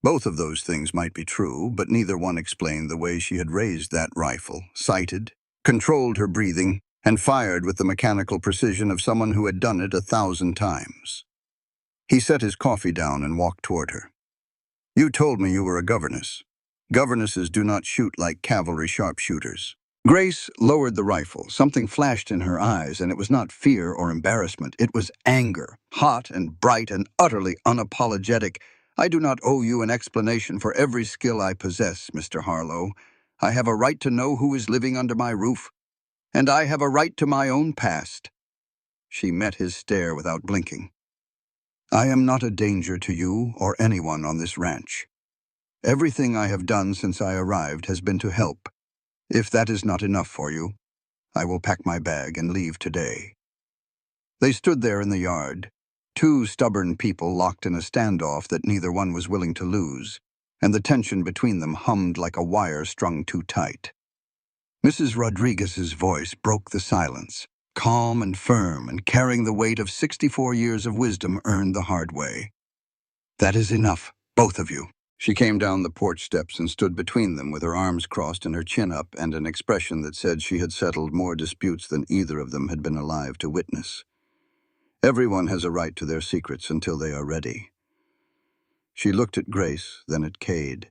Both of those things might be true, but neither one explained the way she had raised that rifle, sighted, controlled her breathing, and fired with the mechanical precision of someone who had done it 1,000 times. He set his coffee down and walked toward her. "You told me you were a governess. Governesses do not shoot like cavalry sharpshooters." Grace lowered the rifle. Something flashed in her eyes, and it was not fear or embarrassment. It was anger, hot and bright and utterly unapologetic. "I do not owe you an explanation for every skill I possess, Mr. Harlow. I have a right to know who is living under my roof, and I have a right to my own past." She met his stare without blinking. "I am not a danger to you or anyone on this ranch. Everything I have done since I arrived has been to help. If that is not enough for you, I will pack my bag and leave today." They stood there in the yard, two stubborn people locked in a standoff that neither one was willing to lose, and the tension between them hummed like a wire strung too tight. Mrs. Rodriguez's voice broke the silence, calm and firm and carrying the weight of 64 years of wisdom earned the hard way. "That is enough, both of you." She came down the porch steps and stood between them with her arms crossed and her chin up and an expression that said she had settled more disputes than either of them had been alive to witness. Everyone has a right to their secrets until they are ready. She looked at Grace, then at Cade,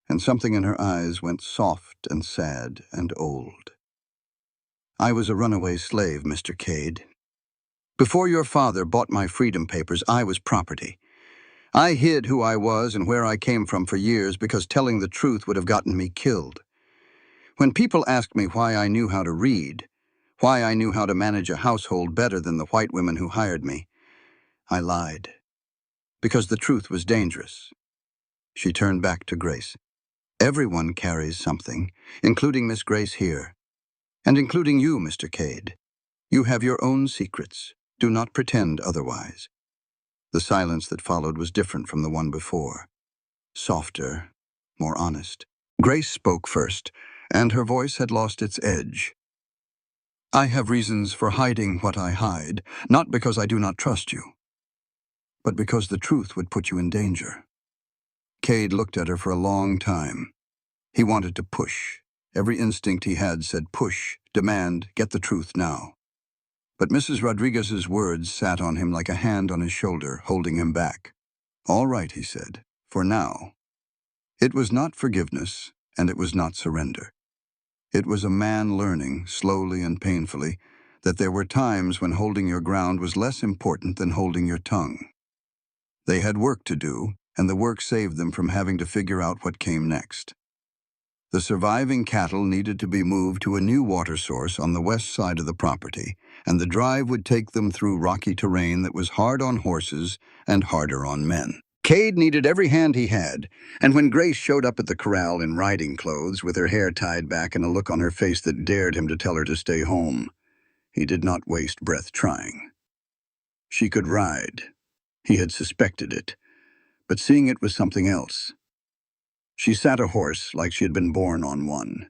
and something in her eyes went soft and sad and old. "I was a runaway slave, Mr. Cade. Before your father bought my freedom papers, I was property. I hid who I was and where I came from for years because telling the truth would have gotten me killed. When people asked me why I knew how to read, why I knew how to manage a household better than the white women who hired me, I lied. Because the truth was dangerous." She turned back to Grace. "Everyone carries something, including Miss Grace here, and including you, Mr. Cade. You have your own secrets. Do not pretend otherwise." The silence that followed was different from the one before. Softer, more honest. Grace spoke first, and her voice had lost its edge. "I have reasons for hiding what I hide, not because I do not trust you, but because the truth would put you in danger." Cade looked at her for a long time. He wanted to push. Every instinct he had said push, demand, get the truth now. But Mrs. Rodriguez's words sat on him like a hand on his shoulder, holding him back. "All right," he said, "for now." It was not forgiveness, and it was not surrender. It was a man learning, slowly and painfully, that there were times when holding your ground was less important than holding your tongue. They had work to do, and the work saved them from having to figure out what came next. The surviving cattle needed to be moved to a new water source on the west side of the property, and the drive would take them through rocky terrain that was hard on horses and harder on men. Cade needed every hand he had, and when Grace showed up at the corral in riding clothes with her hair tied back and a look on her face that dared him to tell her to stay home, he did not waste breath trying. She could ride. He had suspected it, but seeing it was something else. She sat a horse like she had been born on one,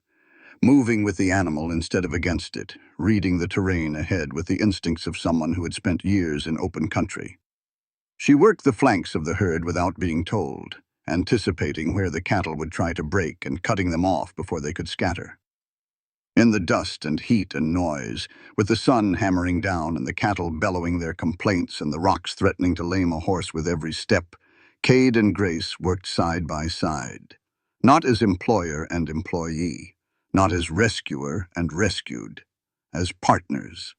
moving with the animal instead of against it, reading the terrain ahead with the instincts of someone who had spent years in open country. She worked the flanks of the herd without being told, anticipating where the cattle would try to break and cutting them off before they could scatter. In the dust and heat and noise, with the sun hammering down and the cattle bellowing their complaints and the rocks threatening to lame a horse with every step, Cade and Grace worked side by side, not as employer and employee, not as rescuer and rescued, as partners.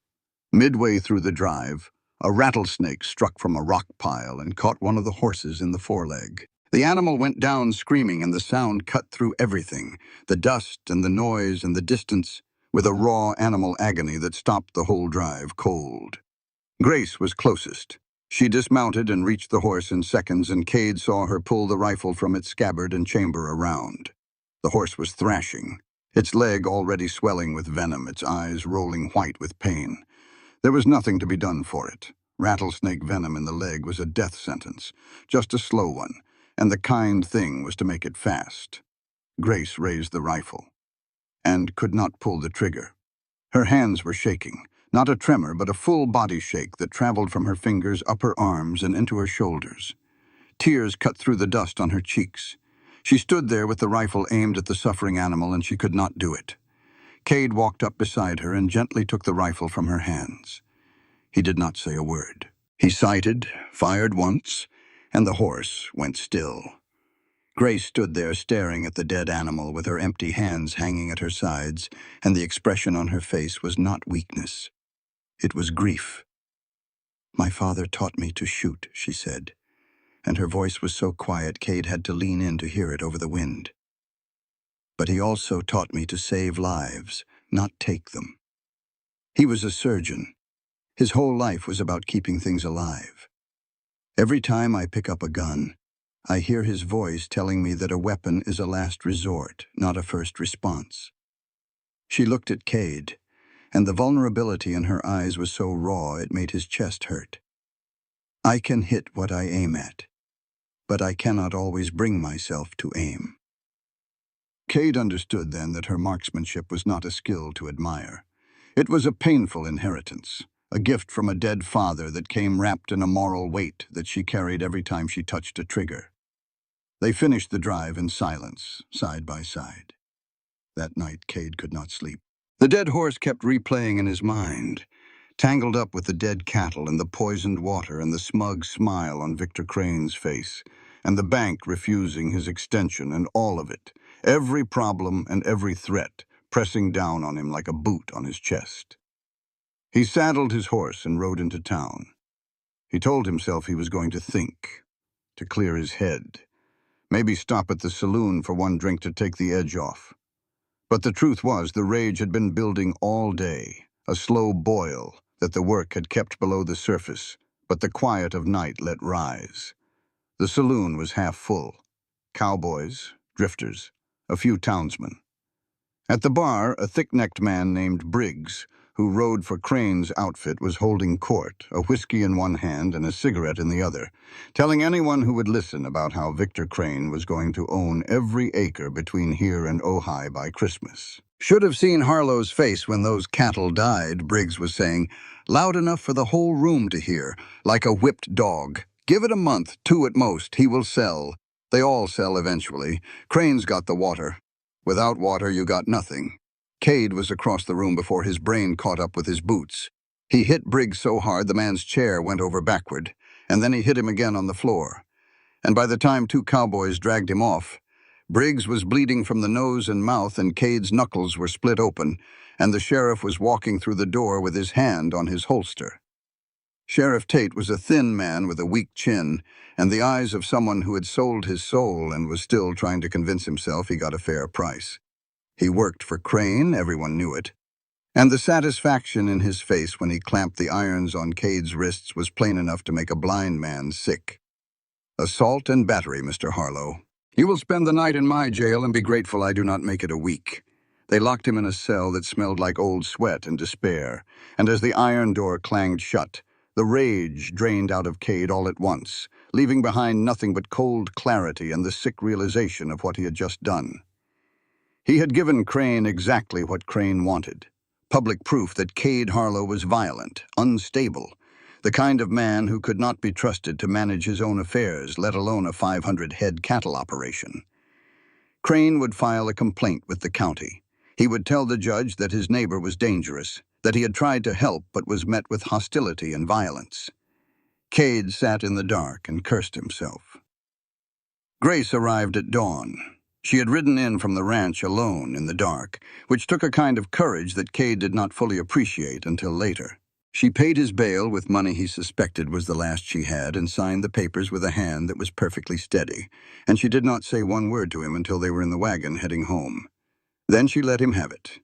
Midway through the drive, a rattlesnake struck from a rock pile and caught one of the horses in the foreleg. The animal went down screaming, and the sound cut through everything, the dust and the noise and the distance, with a raw animal agony that stopped the whole drive cold. Grace was closest. She dismounted and reached the horse in seconds, and Cade saw her pull the rifle from its scabbard and chamber a round. The horse was thrashing, its leg already swelling with venom, its eyes rolling white with pain. There was nothing to be done for it. Rattlesnake venom in the leg was a death sentence, just a slow one, and the kind thing was to make it fast. Grace raised the rifle, and could not pull the trigger. Her hands were shaking, not a tremor but a full body shake that traveled from her fingers up her arms and into her shoulders. Tears cut through the dust on her cheeks. She stood there with the rifle aimed at the suffering animal, and she could not do it. Cade walked up beside her and gently took the rifle from her hands. He did not say a word. He sighted, fired once, and the horse went still. Grace stood there staring at the dead animal with her empty hands hanging at her sides, and the expression on her face was not weakness. It was grief. "My father taught me to shoot," she said, and her voice was so quiet Cade had to lean in to hear it over the wind. "But he also taught me to save lives, not take them. He was a surgeon. His whole life was about keeping things alive. Every time I pick up a gun, I hear his voice telling me that a weapon is a last resort, not a first response." She looked at Cade, and the vulnerability in her eyes was so raw it made his chest hurt. "I can hit what I aim at, but I cannot always bring myself to aim." Cade understood then that her marksmanship was not a skill to admire. It was a painful inheritance, a gift from a dead father that came wrapped in a moral weight that she carried every time she touched a trigger. They finished the drive in silence, side by side. That night, Cade could not sleep. The dead horse kept replaying in his mind, tangled up with the dead cattle and the poisoned water and the smug smile on Victor Crane's face, and the bank refusing his extension and all of it, every problem and every threat pressing down on him like a boot on his chest. He saddled his horse and rode into town. He told himself he was going to think, to clear his head, maybe stop at the saloon for one drink to take the edge off. But the truth was the rage had been building all day, a slow boil that the work had kept below the surface, but the quiet of night let rise. The saloon was half full. Cowboys, drifters, a few townsmen. At the bar, a thick-necked man named Briggs, who rode for Crane's outfit, was holding court, a whiskey in one hand and a cigarette in the other, telling anyone who would listen about how Victor Crane was going to own every acre between here and Ojai by Christmas. "Should have seen Harlow's face when those cattle died," Briggs was saying, loud enough for the whole room to hear, like a whipped dog. "Give it a month, 2 at most, he will sell. They all sell eventually. Crane's got the water. Without water, you got nothing." Cade was across the room before his brain caught up with his boots. He hit Briggs so hard the man's chair went over backward, and then he hit him again on the floor. And by the time 2 cowboys dragged him off, Briggs was bleeding from the nose and mouth, and Cade's knuckles were split open, and the sheriff was walking through the door with his hand on his holster. Sheriff Tate was a thin man with a weak chin and the eyes of someone who had sold his soul and was still trying to convince himself he got a fair price. He worked for Crane, everyone knew it, and the satisfaction in his face when he clamped the irons on Cade's wrists was plain enough to make a blind man sick. "Assault and battery, Mr. Harlow. You will spend the night in my jail and be grateful I do not make it a week." They locked him in a cell that smelled like old sweat and despair, and as the iron door clanged shut, the rage drained out of Cade all at once, leaving behind nothing but cold clarity and the sick realization of what he had just done. He had given Crane exactly what Crane wanted: public proof that Cade Harlow was violent, unstable, the kind of man who could not be trusted to manage his own affairs, let alone a 500-head cattle operation. Crane would file a complaint with the county. He would tell the judge that his neighbor was dangerous, that he had tried to help but was met with hostility and violence. Cade sat in the dark and cursed himself. Grace arrived at dawn. She had ridden in from the ranch alone in the dark, which took a kind of courage that Cade did not fully appreciate until later. She paid his bail with money he suspected was the last she had and signed the papers with a hand that was perfectly steady, and she did not say one word to him until they were in the wagon heading home. Then she let him have it.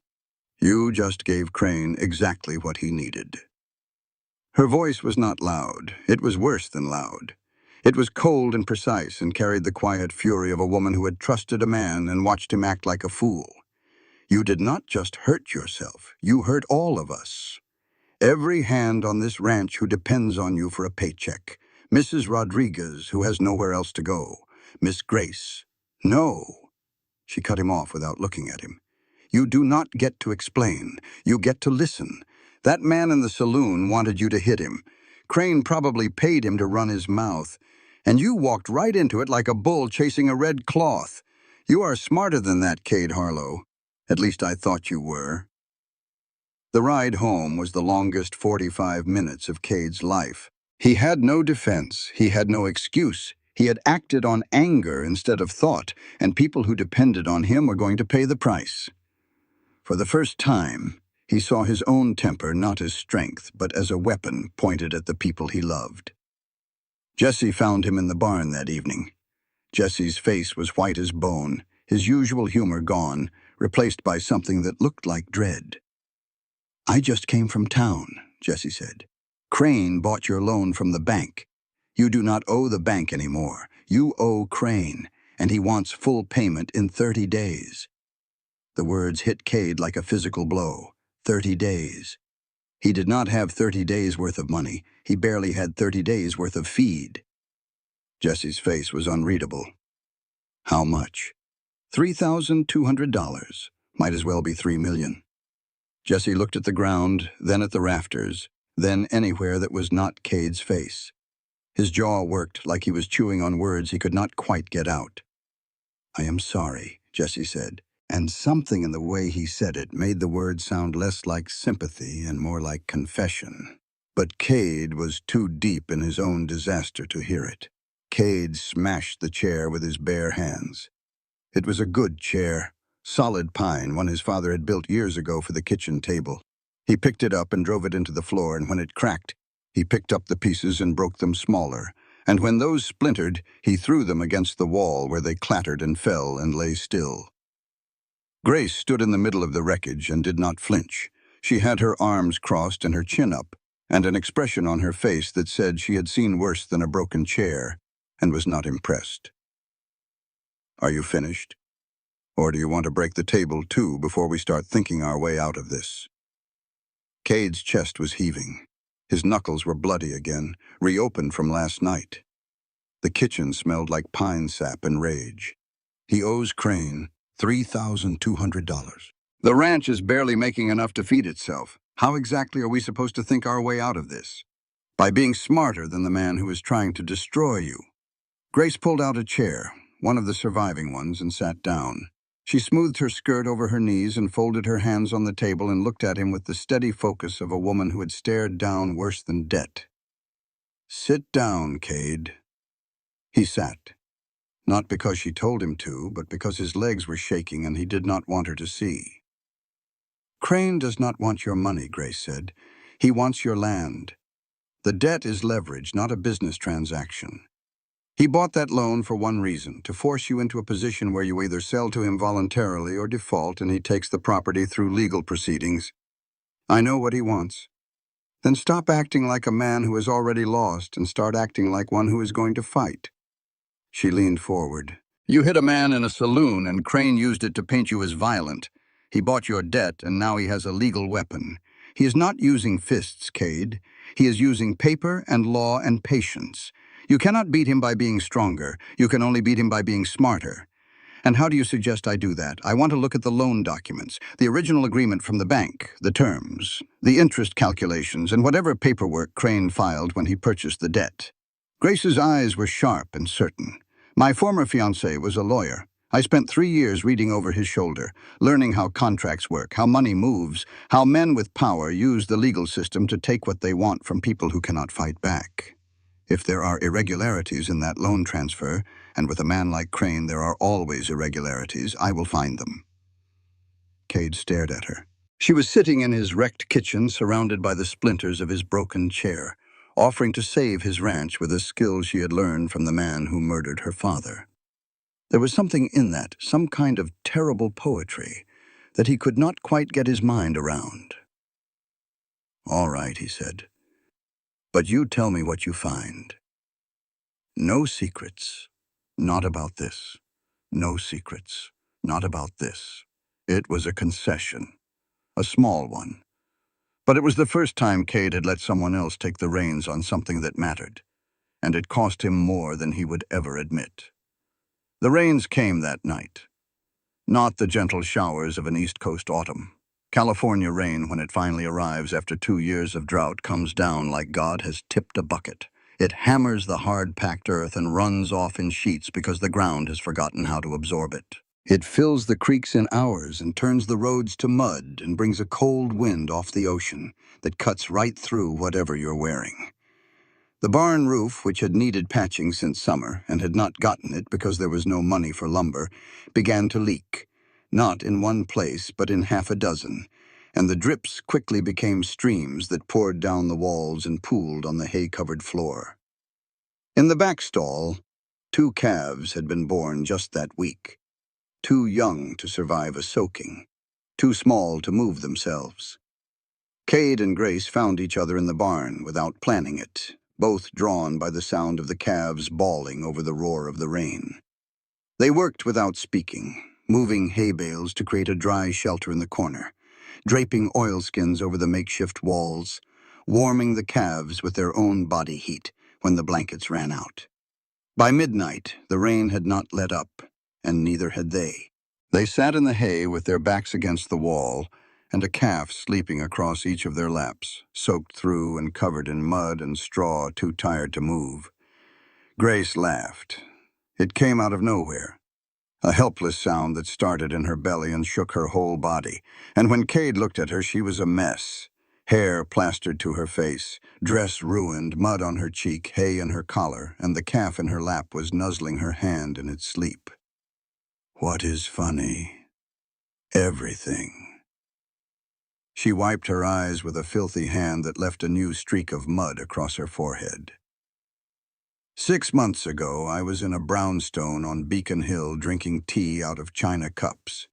"You just gave Crane exactly what he needed." Her voice was not loud. It was worse than loud. It was cold and precise and carried the quiet fury of a woman who had trusted a man and watched him act like a fool. "You did not just hurt yourself. You hurt all of us. Every hand on this ranch who depends on you for a paycheck. Mrs. Rodriguez, who has nowhere else to go. Miss Grace." "No." She cut him off without looking at him. "You do not get to explain. You get to listen. That man in the saloon wanted you to hit him. Crane probably paid him to run his mouth. And you walked right into it like a bull chasing a red cloth. You are smarter than that, Cade Harlow. At least I thought you were. The ride home was the longest 45 minutes of Cade's life. He had no defense, he had no excuse. He had acted on anger instead of thought, and people who depended on him were going to pay the price. For the first time, he saw his own temper not as strength, but as a weapon pointed at the people he loved. Jesse found him in the barn that evening. Jesse's face was white as bone, his usual humor gone, replaced by something that looked like dread. "I just came from town," Jesse said. "Crane bought your loan from the bank. You do not owe the bank anymore. You owe Crane, and he wants full payment in 30 days. The words hit Cade like a physical blow. 30 days. He did not have 30 days' worth of money. He barely had 30 days' worth of feed. Jesse's face was unreadable. How much? $3,200. Might as well be $3 million. Jesse looked at the ground, then at the rafters, then anywhere that was not Cade's face. His jaw worked like he was chewing on words he could not quite get out. "I am sorry," Jesse said, and something in the way he said it made the word sound less like sympathy and more like confession. But Cade was too deep in his own disaster to hear it. Cade smashed the chair with his bare hands. It was a good chair, solid pine, one his father had built years ago for the kitchen table. He picked it up and drove it into the floor, and when it cracked, he picked up the pieces and broke them smaller. And when those splintered, he threw them against the wall where they clattered and fell and lay still. Grace stood in the middle of the wreckage and did not flinch. She had her arms crossed and her chin up, and an expression on her face that said she had seen worse than a broken chair and was not impressed. "Are you finished? Or do you want to break the table too before we start thinking our way out of this?" Cade's chest was heaving. His knuckles were bloody again, reopened from last night. The kitchen smelled like pine sap and rage. He owes Crane $3,200. The ranch is barely making enough to feed itself. How exactly are we supposed to think our way out of this? By being smarter than the man who is trying to destroy you. Grace pulled out a chair, one of the surviving ones, and sat down. She smoothed her skirt over her knees and folded her hands on the table and looked at him with the steady focus of a woman who had stared down worse than debt. "Sit down, Cade." He sat. Not because she told him to, but because his legs were shaking and he did not want her to see. "Crane does not want your money," Grace said. "He wants your land. The debt is leverage, not a business transaction. He bought that loan for one reason, to force you into a position where you either sell to him voluntarily or default and he takes the property through legal proceedings. I know what he wants. Then stop acting like a man who has already lost and start acting like one who is going to fight." She leaned forward. "You hit a man in a saloon and Crane used it to paint you as violent. He bought your debt and now he has a legal weapon. He is not using fists, Cade. He is using paper and law and patience. You cannot beat him by being stronger. You can only beat him by being smarter. And how do you suggest I do that? I want to look at the loan documents, the original agreement from the bank, the terms, the interest calculations, and whatever paperwork Crane filed when he purchased the debt." Grace's eyes were sharp and certain. "My former fiancé was a lawyer. I spent 3 years reading over his shoulder, learning how contracts work, how money moves, how men with power use the legal system to take what they want from people who cannot fight back. If there are irregularities in that loan transfer, and with a man like Crane there are always irregularities, I will find them." Cade stared at her. She was sitting in his wrecked kitchen surrounded by the splinters of his broken chair, offering to save his ranch with a skill she had learned from the man who murdered her father. There was something in that, some kind of terrible poetry, that he could not quite get his mind around. "All right," he said. "But you tell me what you find." "No secrets. Not about this. No secrets. Not about this." It was a concession. A small one. But it was the first time Cade had let someone else take the reins on something that mattered, and it cost him more than he would ever admit. The rains came that night. Not the gentle showers of an East Coast autumn. California rain, when it finally arrives after 2 years of drought, comes down like God has tipped a bucket. It hammers the hard-packed earth and runs off in sheets because the ground has forgotten how to absorb it. It fills the creeks in hours and turns the roads to mud and brings a cold wind off the ocean that cuts right through whatever you're wearing. The barn roof, which had needed patching since summer and had not gotten it because there was no money for lumber, began to leak, not in one place but in half a dozen, and the drips quickly became streams that poured down the walls and pooled on the hay-covered floor. In the back stall, 2 calves had been born just that week, too young to survive a soaking, too small to move themselves. Cade and Grace found each other in the barn without planning it, both drawn by the sound of the calves bawling over the roar of the rain. They worked without speaking, moving hay bales to create a dry shelter in the corner, draping oilskins over the makeshift walls, warming the calves with their own body heat when the blankets ran out. By midnight, the rain had not let up, and neither had they. They sat in the hay with their backs against the wall, and a calf sleeping across each of their laps, soaked through and covered in mud and straw, too tired to move. Grace laughed. It came out of nowhere, a helpless sound that started in her belly and shook her whole body, and when Cade looked at her, she was a mess. Hair plastered to her face, dress ruined, mud on her cheek, hay in her collar, and the calf in her lap was nuzzling her hand in its sleep. What is funny? Everything. She wiped her eyes with a filthy hand that left a new streak of mud across her forehead. 6 months ago, I was in a brownstone on Beacon Hill drinking tea out of china cups.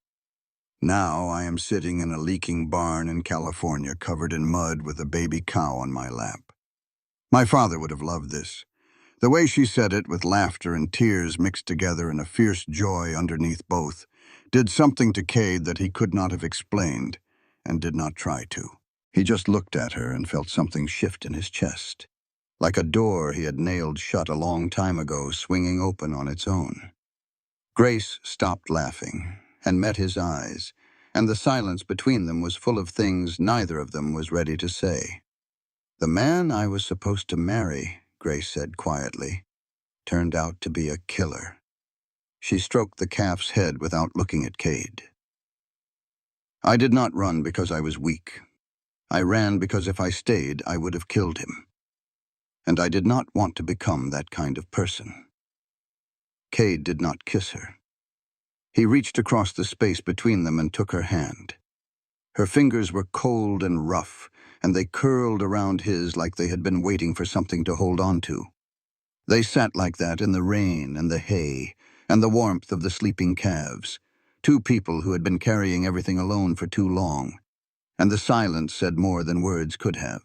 Now I am sitting in a leaking barn in California covered in mud with a baby cow on my lap. My father would have loved this. The way she said it, with laughter and tears mixed together and a fierce joy underneath both, did something to Cade that he could not have explained, and did not try to. He just looked at her and felt something shift in his chest, like a door he had nailed shut a long time ago swinging open on its own. Grace stopped laughing and met his eyes, and the silence between them was full of things neither of them was ready to say. "The man I was supposed to marry," Grace said quietly, "turned out to be a killer." She stroked the calf's head without looking at Cade. "I did not run because I was weak. I ran because if I stayed, I would have killed him. And I did not want to become that kind of person." Cade did not kiss her. He reached across the space between them and took her hand. Her fingers were cold and rough, and they curled around his like they had been waiting for something to hold on to. They sat like that in the rain and the hay and the warmth of the sleeping calves, 2 people who had been carrying everything alone for too long, and the silence said more than words could have.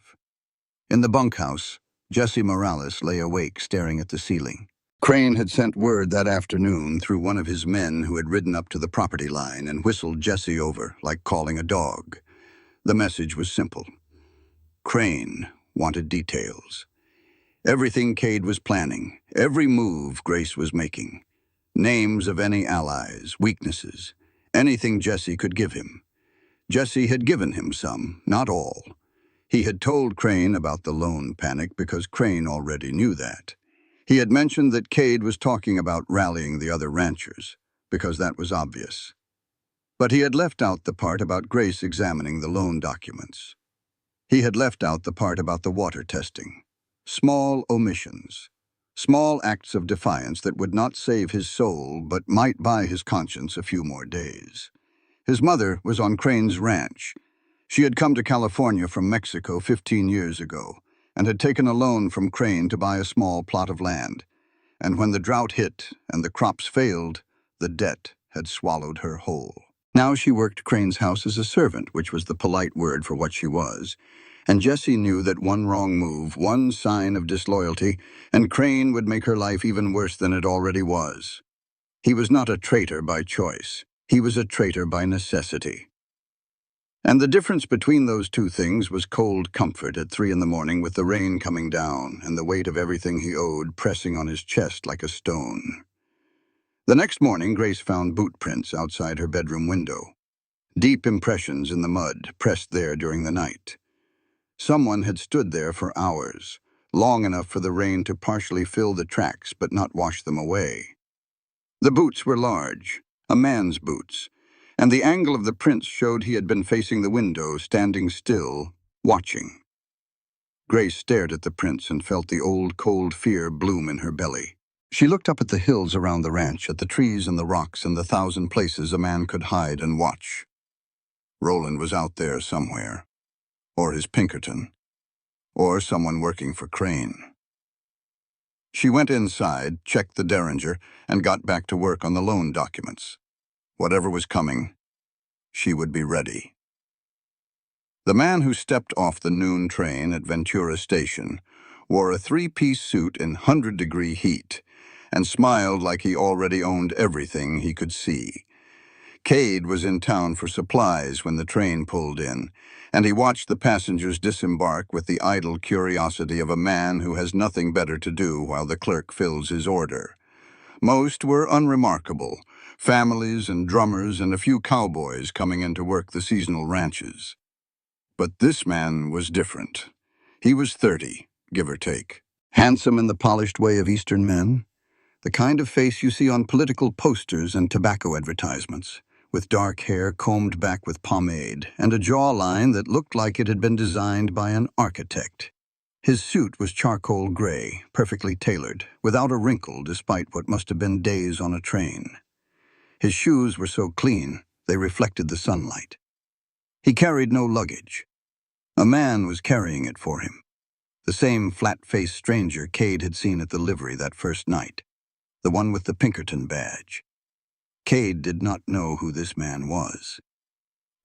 In the bunkhouse, Jesse Morales lay awake staring at the ceiling. Crane had sent word that afternoon through one of his men who had ridden up to the property line and whistled Jesse over like calling a dog. The message was simple. Crane wanted details. Everything Cade was planning, every move Grace was making. Names of any allies, weaknesses, anything Jesse could give him. Jesse had given him some, not all. He had told Crane about the loan panic because Crane already knew that. He had mentioned that Cade was talking about rallying the other ranchers, because that was obvious. But he had left out the part about Grace examining the loan documents. He had left out the part about the water testing. Small omissions. Small acts of defiance that would not save his soul, but might buy his conscience a few more days. His mother was on Crane's ranch. She had come to California from Mexico 15 years ago, and had taken a loan from Crane to buy a small plot of land. And when the drought hit and the crops failed, the debt had swallowed her whole. Now she worked Crane's house as a servant, which was the polite word for what she was. And Jesse knew that one wrong move, one sign of disloyalty, and Crane would make her life even worse than it already was. He was not a traitor by choice. He was a traitor by necessity. And the difference between those 2 things was cold comfort at 3 in the morning with the rain coming down and the weight of everything he owed pressing on his chest like a stone. The next morning, Grace found boot prints outside her bedroom window. Deep impressions in the mud, pressed there during the night. Someone had stood there for hours, long enough for the rain to partially fill the tracks but not wash them away. The boots were large, a man's boots, and the angle of the prints showed he had been facing the window, standing still, watching. Grace stared at the prints and felt the old, cold fear bloom in her belly. She looked up at the hills around the ranch, at the trees and the rocks and the thousand places a man could hide and watch. Roland was out there somewhere, or his Pinkerton, or someone working for Crane. She went inside, checked the Derringer, and got back to work on the loan documents. Whatever was coming, she would be ready. The man who stepped off the noon train at Ventura Station wore a three-piece suit in 100-degree heat and smiled like he already owned everything he could see. Cade was in town for supplies when the train pulled in, and he watched the passengers disembark with the idle curiosity of a man who has nothing better to do while the clerk fills his order. Most were unremarkable, families and drummers and a few cowboys coming in to work the seasonal ranches. But this man was different. He was 30, give or take. Handsome in the polished way of Eastern men, the kind of face you see on political posters and tobacco advertisements, with dark hair combed back with pomade and a jawline that looked like it had been designed by an architect. His suit was charcoal gray, perfectly tailored, without a wrinkle despite what must have been days on a train. His shoes were so clean, they reflected the sunlight. He carried no luggage. A man was carrying it for him. The same flat-faced stranger Cade had seen at the livery that first night. The one with the Pinkerton badge. Cade did not know who this man was.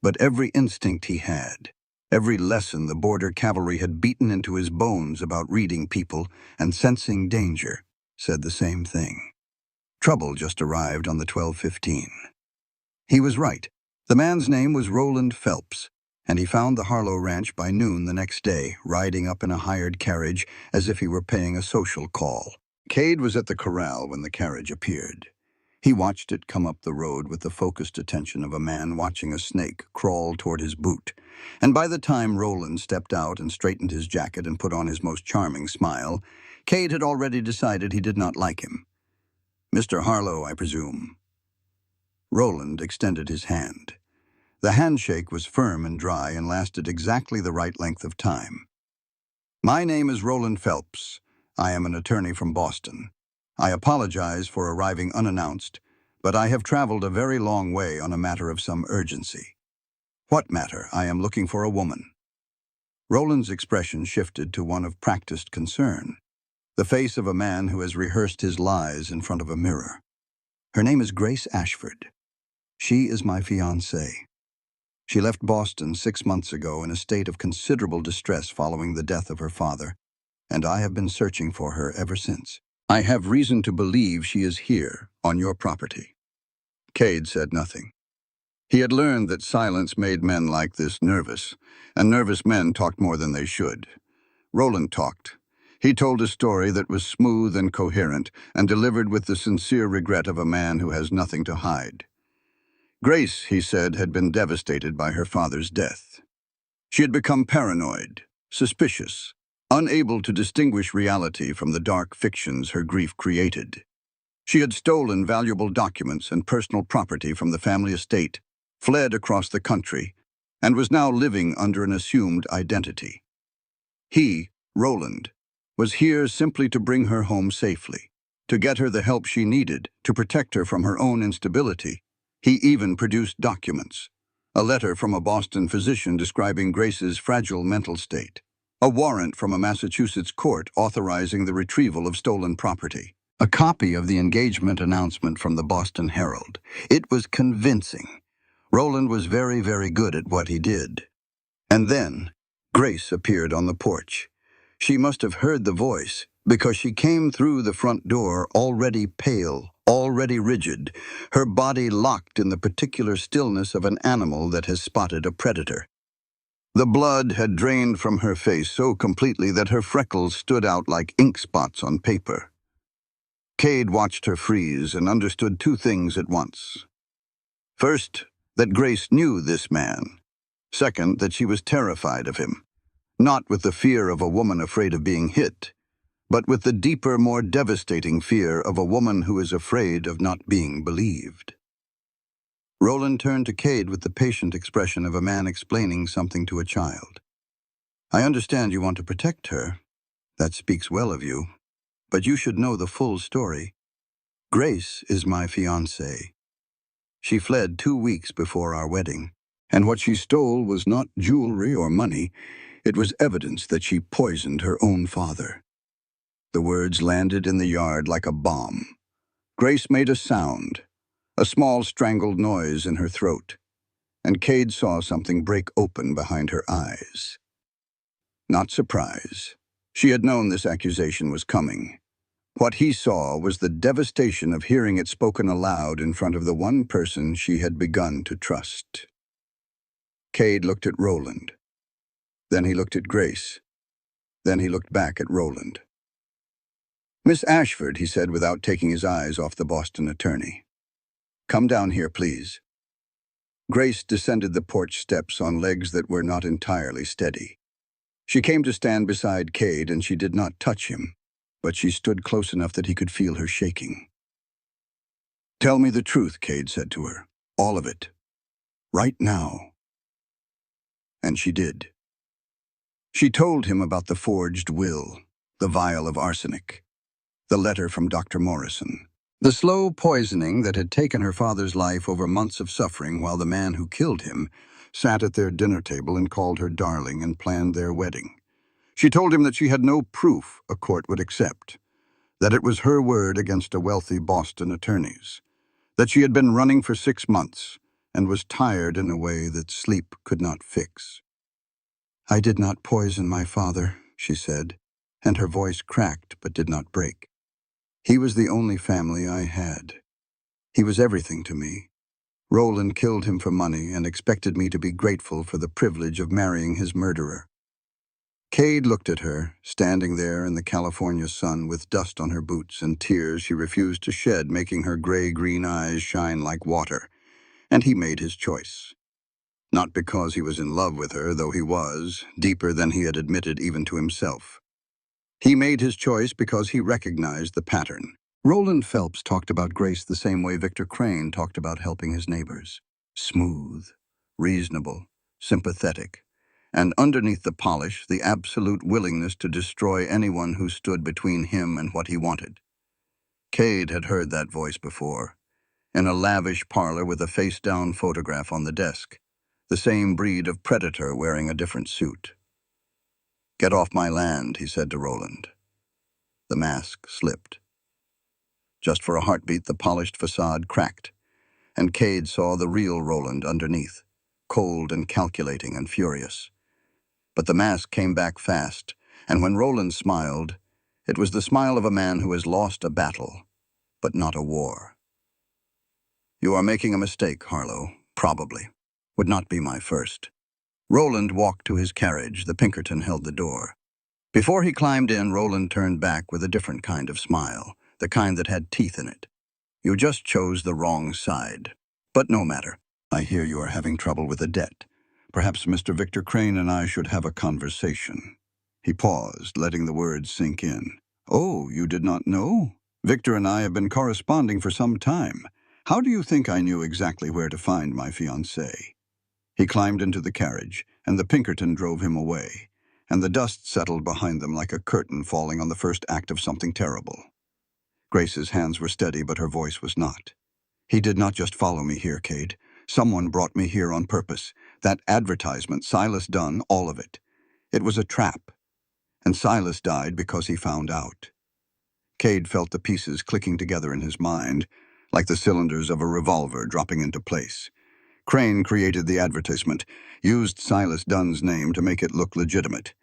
But every instinct he had, every lesson the border cavalry had beaten into his bones about reading people and sensing danger, said the same thing. Trouble just arrived on the 12:15. He was right. The man's name was Roland Phelps, and he found the Harlow Ranch by noon the next day, riding up in a hired carriage as if he were paying a social call. Cade was at the corral when the carriage appeared. He watched it come up the road with the focused attention of a man watching a snake crawl toward his boot, and by the time Roland stepped out and straightened his jacket and put on his most charming smile, Cade had already decided he did not like him. "Mr. Harlow, I presume." Roland extended his hand. The handshake was firm and dry and lasted exactly the right length of time. "My name is Roland Phelps. I am an attorney from Boston. I apologize for arriving unannounced, but I have traveled a very long way on a matter of some urgency." "What matter? I am looking for a woman." Roland's expression shifted to one of practiced concern, the face of a man who has rehearsed his lies in front of a mirror. "Her name is Grace Ashford. She is my fiancée. She left Boston 6 months ago in a state of considerable distress following the death of her father, and I have been searching for her ever since. I have reason to believe she is here, on your property." Cade said nothing. He had learned that silence made men like this nervous, and nervous men talked more than they should. Roland talked. He told a story that was smooth and coherent, and delivered with the sincere regret of a man who has nothing to hide. Grace, he said, had been devastated by her father's death. She had become paranoid, suspicious, unable to distinguish reality from the dark fictions her grief created. She had stolen valuable documents and personal property from the family estate, fled across the country, and was now living under an assumed identity. He, Roland, was here simply to bring her home safely, to get her the help she needed, to protect her from her own instability. He even produced documents. A letter from a Boston physician describing Grace's fragile mental state. A warrant from a Massachusetts court authorizing the retrieval of stolen property. A copy of the engagement announcement from the Boston Herald. It was convincing. Roland was very, very good at what he did. And then, Grace appeared on the porch. She must have heard the voice, because she came through the front door already pale, already rigid, her body locked in the particular stillness of an animal that has spotted a predator. The blood had drained from her face so completely that her freckles stood out like ink spots on paper. Cade watched her freeze and understood two things at once. First, that Grace knew this man. Second, that she was terrified of him. Not with the fear of a woman afraid of being hit, but with the deeper, more devastating fear of a woman who is afraid of not being believed. Roland turned to Cade with the patient expression of a man explaining something to a child. I understand you want to protect her. That speaks well of you. But you should know the full story. Grace is my fiancée. She fled 2 weeks before our wedding. And what she stole was not jewelry or money. It was evidence that she poisoned her own father. The words landed in the yard like a bomb. Grace made a sound, a small strangled noise in her throat, and Cade saw something break open behind her eyes. Not surprise. She had known this accusation was coming. What he saw was the devastation of hearing it spoken aloud in front of the one person she had begun to trust. Cade looked at Roland. Then he looked at Grace. Then he looked back at Roland. Miss Ashford, he said without taking his eyes off the Boston attorney. Come down here, please. Grace descended the porch steps on legs that were not entirely steady. She came to stand beside Cade, and she did not touch him, but she stood close enough that he could feel her shaking. Tell me the truth, Cade said to her. All of it. Right now. And she did. She told him about the forged will, the vial of arsenic, the letter from Dr. Morrison, the slow poisoning that had taken her father's life over months of suffering while the man who killed him sat at their dinner table and called her darling and planned their wedding. She told him that she had no proof a court would accept, that it was her word against a wealthy Boston attorney's, that she had been running for 6 months and was tired in a way that sleep could not fix. I did not poison my father, she said, and her voice cracked but did not break. He was the only family I had. He was everything to me. Roland killed him for money and expected me to be grateful for the privilege of marrying his murderer. Cade looked at her, standing there in the California sun with dust on her boots and tears she refused to shed, making her gray-green eyes shine like water, and he made his choice. Not because he was in love with her, though he was, deeper than he had admitted even to himself. He made his choice because he recognized the pattern. Roland Phelps talked about Grace the same way Victor Crane talked about helping his neighbors. Smooth, reasonable, sympathetic, and underneath the polish, the absolute willingness to destroy anyone who stood between him and what he wanted. Cade had heard that voice before, in a lavish parlor with a face-down photograph on the desk, the same breed of predator wearing a different suit. Get off my land, he said to Roland. The mask slipped. Just for a heartbeat, the polished facade cracked, and Cade saw the real Roland underneath, cold and calculating and furious. But the mask came back fast, and when Roland smiled, it was the smile of a man who has lost a battle, but not a war. You are making a mistake, Harlow, probably. Would not be my first. Roland walked to his carriage. The Pinkerton held the door. Before he climbed in, Roland turned back with a different kind of smile, the kind that had teeth in it. You just chose the wrong side. But no matter. I hear you are having trouble with a debt. Perhaps Mr. Victor Crane and I should have a conversation. He paused, letting the words sink in. Oh, you did not know? Victor and I have been corresponding for some time. How do you think I knew exactly where to find my fiancée? He climbed into the carriage, and the Pinkerton drove him away, and the dust settled behind them like a curtain falling on the first act of something terrible. Grace's hands were steady, but her voice was not. He did not just follow me here, Cade. Someone brought me here on purpose. That advertisement, Silas Dunn, all of it. It was a trap. And Silas died because he found out. Cade felt the pieces clicking together in his mind, like the cylinders of a revolver dropping into place. Crane created the advertisement, used Silas Dunn's name to make it look legitimate.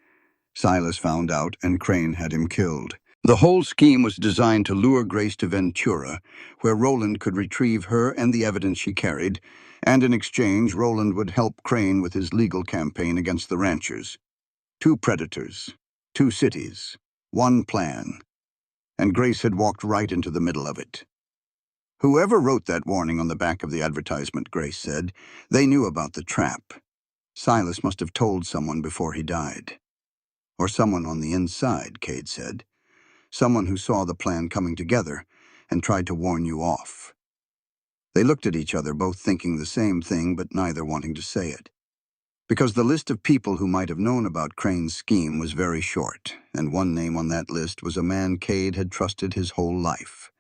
Silas found out, and Crane had him killed. The whole scheme was designed to lure Grace to Ventura, where Roland could retrieve her and the evidence she carried, and in exchange, Roland would help Crane with his legal campaign against the ranchers. 2 predators, 2 cities, 1 plan, and Grace had walked right into the middle of it. Whoever wrote that warning on the back of the advertisement, Grace said, they knew about the trap. Silas must have told someone before he died. Or someone on the inside, Cade said. Someone who saw the plan coming together and tried to warn you off. They looked at each other, both thinking the same thing, but neither wanting to say it. Because the list of people who might have known about Crane's scheme was very short, and one name on that list was a man Cade had trusted his whole life.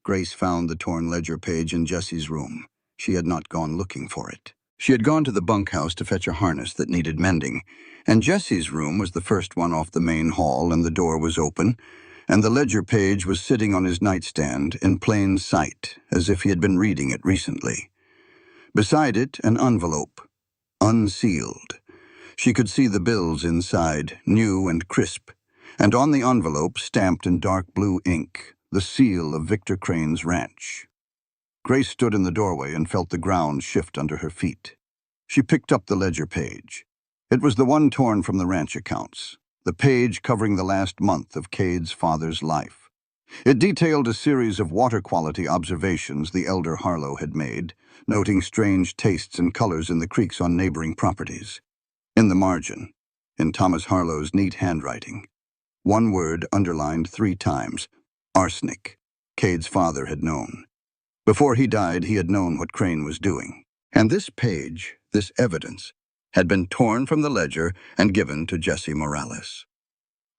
Grace found the torn ledger page in Jessie's room. She had not gone looking for it. She had gone to the bunkhouse to fetch a harness that needed mending, and Jessie's room was the first one off the main hall, and the door was open, and the ledger page was sitting on his nightstand in plain sight, as if he had been reading it recently. Beside it, an envelope, unsealed. She could see the bills inside, new and crisp, and on the envelope, stamped in dark blue ink, the seal of Victor Crane's ranch. Grace stood in the doorway and felt the ground shift under her feet. She picked up the ledger page. It was the one torn from the ranch accounts, the page covering the last month of Cade's father's life. It detailed a series of water quality observations the elder Harlow had made, noting strange tastes and colors in the creeks on neighboring properties. In the margin, in Thomas Harlow's neat handwriting, one word underlined 3 times, arsenic. Cade's father had known. Before he died, he had known what Crane was doing. And this page, this evidence, had been torn from the ledger and given to Jessie Morales.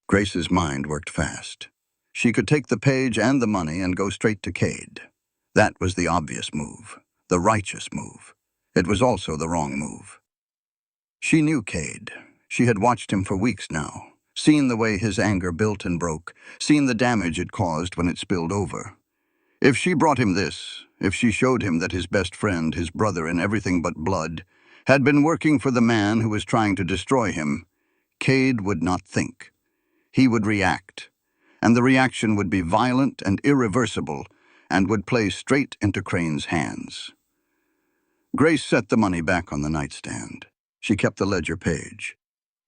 Grace's mind worked fast. She could take the page and the money and go straight to Cade. That was the obvious move, the righteous move. It was also the wrong move. She knew Cade. She had watched him for weeks now, seen the way his anger built and broke, seen the damage it caused when it spilled over. If she brought him this, if she showed him that his best friend, his brother in everything but blood, had been working for the man who was trying to destroy him, Cade would not think. He would react, and the reaction would be violent and irreversible, and would play straight into Crane's hands. Grace set the money back on the nightstand. She kept the ledger page,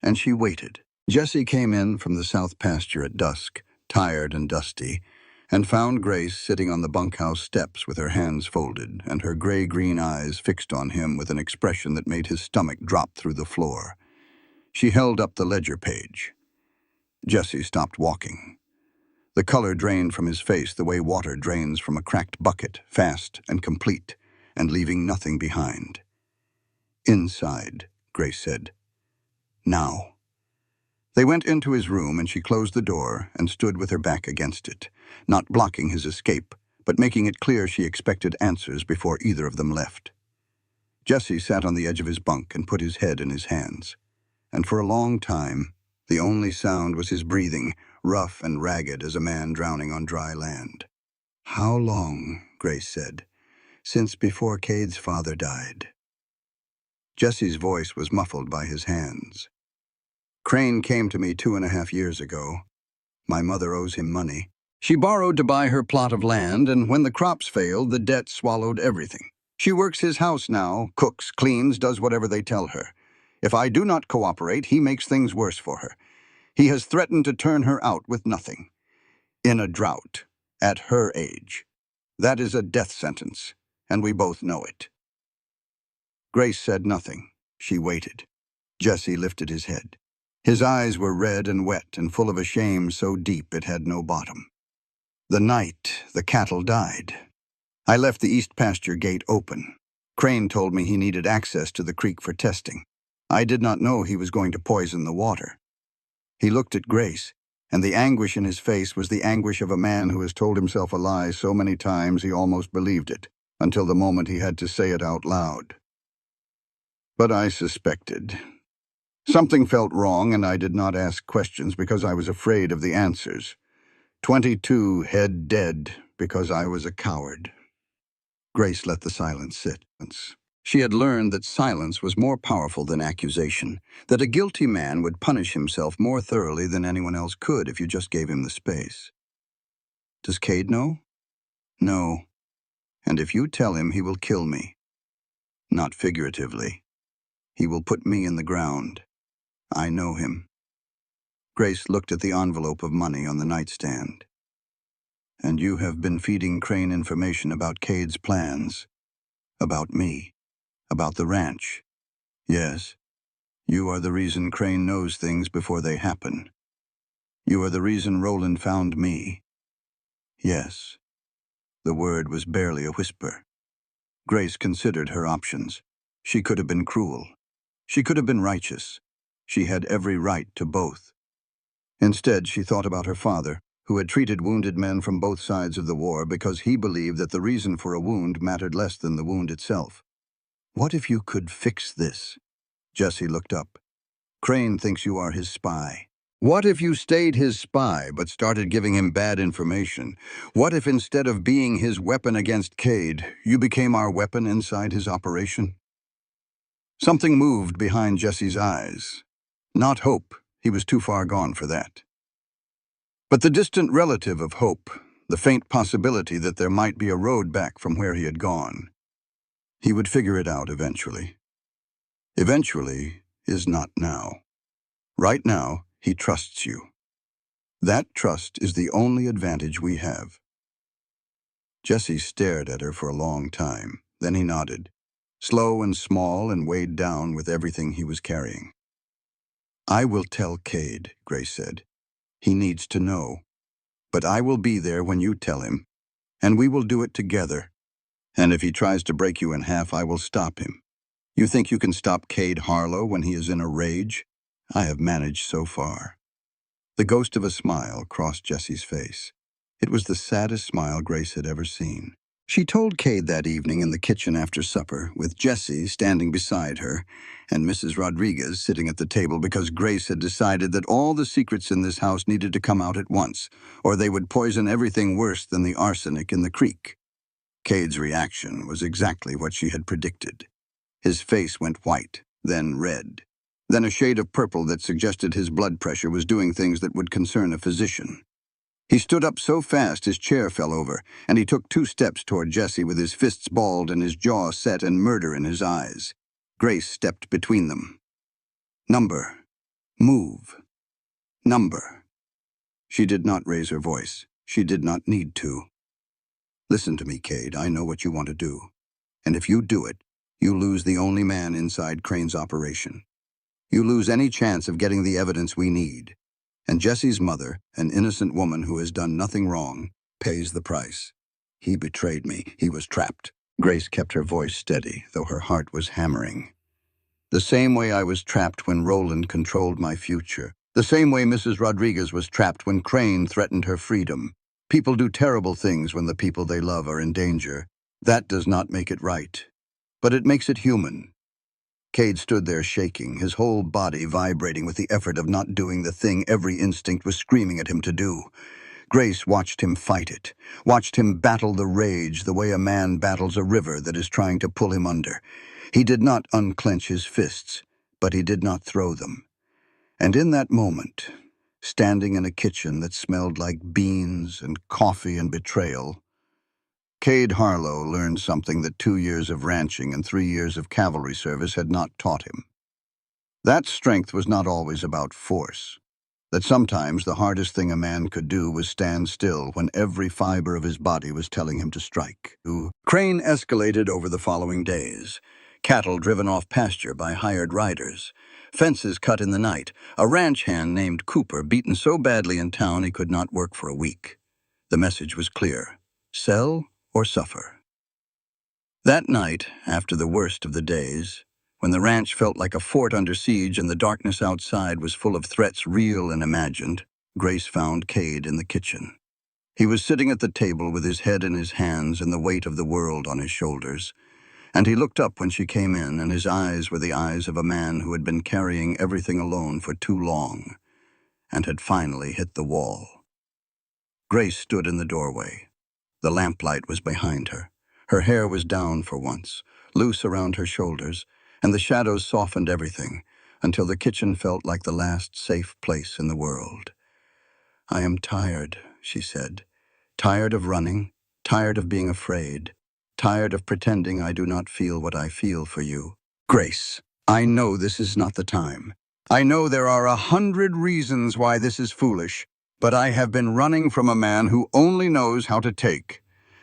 and she waited. Jessie came in from the south pasture at dusk, tired and dusty, and found Grace sitting on the bunkhouse steps with her hands folded and her gray-green eyes fixed on him with an expression that made his stomach drop through the floor. She held up the ledger page. Jessie stopped walking. The color drained from his face the way water drains from a cracked bucket, fast and complete, and leaving nothing behind. "Inside," Grace said. "Now." They went into his room and she closed the door and stood with her back against it, not blocking his escape, but making it clear she expected answers before either of them left. Jessie sat on the edge of his bunk and put his head in his hands, and for a long time, the only sound was his breathing, rough and ragged as a man drowning on dry land. "How long," Grace said, "since before Cade's father died?" Jessie's voice was muffled by his hands. "Crane came to me 2.5 years ago. My mother owes him money. She borrowed to buy her plot of land, and when the crops failed, the debt swallowed everything. She works his house now, cooks, cleans, does whatever they tell her. If I do not cooperate, he makes things worse for her. He has threatened to turn her out with nothing. In a drought, at her age. That is a death sentence, and we both know it." Grace said nothing. She waited. Jessie lifted his head. His eyes were red and wet and full of a shame so deep it had no bottom. "The night the cattle died, I left the east pasture gate open. Crane told me he needed access to the creek for testing. I did not know he was going to poison the water." He looked at Grace, and the anguish in his face was the anguish of a man who has told himself a lie so many times he almost believed it, until the moment he had to say it out loud. "But I suspected. Something felt wrong, and I did not ask questions because I was afraid of the answers. 22 head dead because I was a coward." Grace let the silence sit. She had learned that silence was more powerful than accusation, that a guilty man would punish himself more thoroughly than anyone else could if you just gave him the space. "Does Cade know?" "No. And if you tell him, he will kill me. Not figuratively. He will put me in the ground. I know him." Grace looked at the envelope of money on the nightstand. "And you have been feeding Crane information about Cade's plans. About me. About the ranch. Yes. You are the reason Crane knows things before they happen. You are the reason Roland found me." "Yes." The word was barely a whisper. Grace considered her options. She could have been cruel. She could have been righteous. She had every right to both. Instead, she thought about her father, who had treated wounded men from both sides of the war because he believed that the reason for a wound mattered less than the wound itself. What if you could fix this? Jesse looked up. Crane thinks you are his spy. What if you stayed his spy but started giving him bad information? What if instead of being his weapon against Cade, you became our weapon inside his operation? Something moved behind Jesse's eyes. Not hope. He was too far gone for that. But the distant relative of hope, the faint possibility that there might be a road back from where he had gone. He would figure it out eventually. Eventually is not now. Right now, he trusts you. That trust is the only advantage we have. Jesse stared at her for a long time. Then he nodded, slow and small and weighed down with everything he was carrying. I will tell Cade, Grace said. He needs to know. But I will be there when you tell him, and we will do it together. And if he tries to break you in half, I will stop him. You think you can stop Cade Harlow when he is in a rage? I have managed so far. The ghost of a smile crossed Jesse's face. It was the saddest smile Grace had ever seen. She told Cade that evening in the kitchen after supper, with Jesse standing beside her and Mrs. Rodriguez sitting at the table because Grace had decided that all the secrets in this house needed to come out at once, or they would poison everything worse than the arsenic in the creek. Cade's reaction was exactly what she had predicted. His face went white, then red, then a shade of purple that suggested his blood pressure was doing things that would concern a physician. He stood up so fast his chair fell over, and he took 2 steps toward Jesse with his fists balled and his jaw set and murder in his eyes. Grace stepped between them. Number. Move. Number. She did not raise her voice. She did not need to. Listen to me, Cade. I know what you want to do. And if you do it, you lose the only man inside Crane's operation. You lose any chance of getting the evidence we need. And Jesse's mother, an innocent woman who has done nothing wrong, pays the price. He betrayed me. He was trapped. Grace kept her voice steady, though her heart was hammering. The same way I was trapped when Roland controlled my future. The same way Mrs. Rodriguez was trapped when Crane threatened her freedom. People do terrible things when the people they love are in danger. That does not make it right. But it makes it human. Cade stood there shaking, his whole body vibrating with the effort of not doing the thing every instinct was screaming at him to do. Grace watched him fight it, watched him battle the rage the way a man battles a river that is trying to pull him under. He did not unclench his fists, but he did not throw them. And in that moment, standing in a kitchen that smelled like beans and coffee and betrayal, Cade Harlow learned something that 2 years of ranching and 3 years of cavalry service had not taught him. That strength was not always about force. That sometimes the hardest thing a man could do was stand still when every fiber of his body was telling him to strike. Crane escalated over the following days. Cattle driven off pasture by hired riders. Fences cut in the night. A ranch hand named Cooper beaten so badly in town he could not work for a week. The message was clear. Sell or suffer. That night, after the worst of the days, when the ranch felt like a fort under siege and the darkness outside was full of threats real and imagined, Grace found Cade in the kitchen. He was sitting at the table with his head in his hands and the weight of the world on his shoulders. And he looked up when she came in, and his eyes were the eyes of a man who had been carrying everything alone for too long and had finally hit the wall. Grace stood in the doorway. The lamplight was behind her. Her hair was down for once, loose around her shoulders, and the shadows softened everything until the kitchen felt like the last safe place in the world. I am tired, she said. Tired of running, tired of being afraid, tired of pretending I do not feel what I feel for you. Grace, I know this is not the time. I know there are 100 reasons why this is foolish, but I have been running from a man who only knows how to take,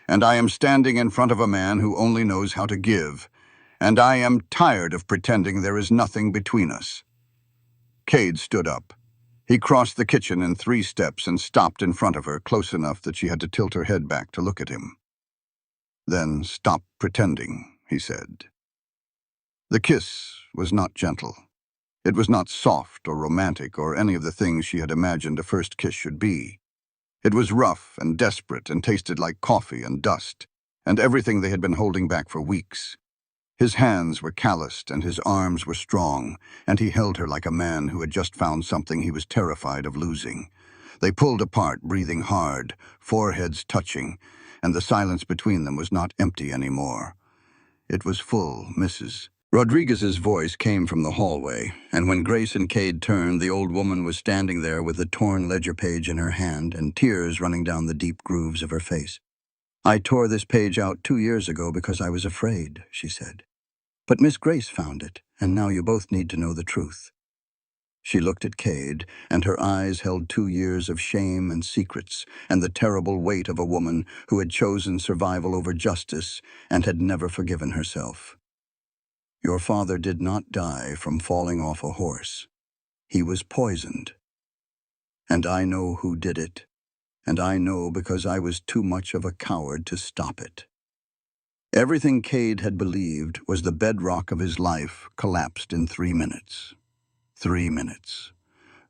and I am standing in front of a man who only knows how to give, and I am tired of pretending there is nothing between us. Cade stood up. He crossed the kitchen in 3 steps and stopped in front of her, close enough that she had to tilt her head back to look at him. Then stop pretending, he said. The kiss was not gentle. It was not soft or romantic or any of the things she had imagined a first kiss should be. It was rough and desperate and tasted like coffee and dust, and everything they had been holding back for weeks. His hands were calloused and his arms were strong, and he held her like a man who had just found something he was terrified of losing. They pulled apart, breathing hard, foreheads touching, and the silence between them was not empty anymore. It was full, Mrs. Rodriguez's voice came from the hallway, and when Grace and Cade turned, the old woman was standing there with a torn ledger page in her hand and tears running down the deep grooves of her face. "I tore this page out 2 years ago because I was afraid," she said. "But Miss Grace found it, and now you both need to know the truth." She looked at Cade, and her eyes held 2 years of shame and secrets, and the terrible weight of a woman who had chosen survival over justice and had never forgiven herself. "Your father did not die from falling off a horse. He was poisoned. And I know who did it, and I know because I was too much of a coward to stop it." Everything Cade had believed was the bedrock of his life collapsed in 3 minutes. 3 minutes.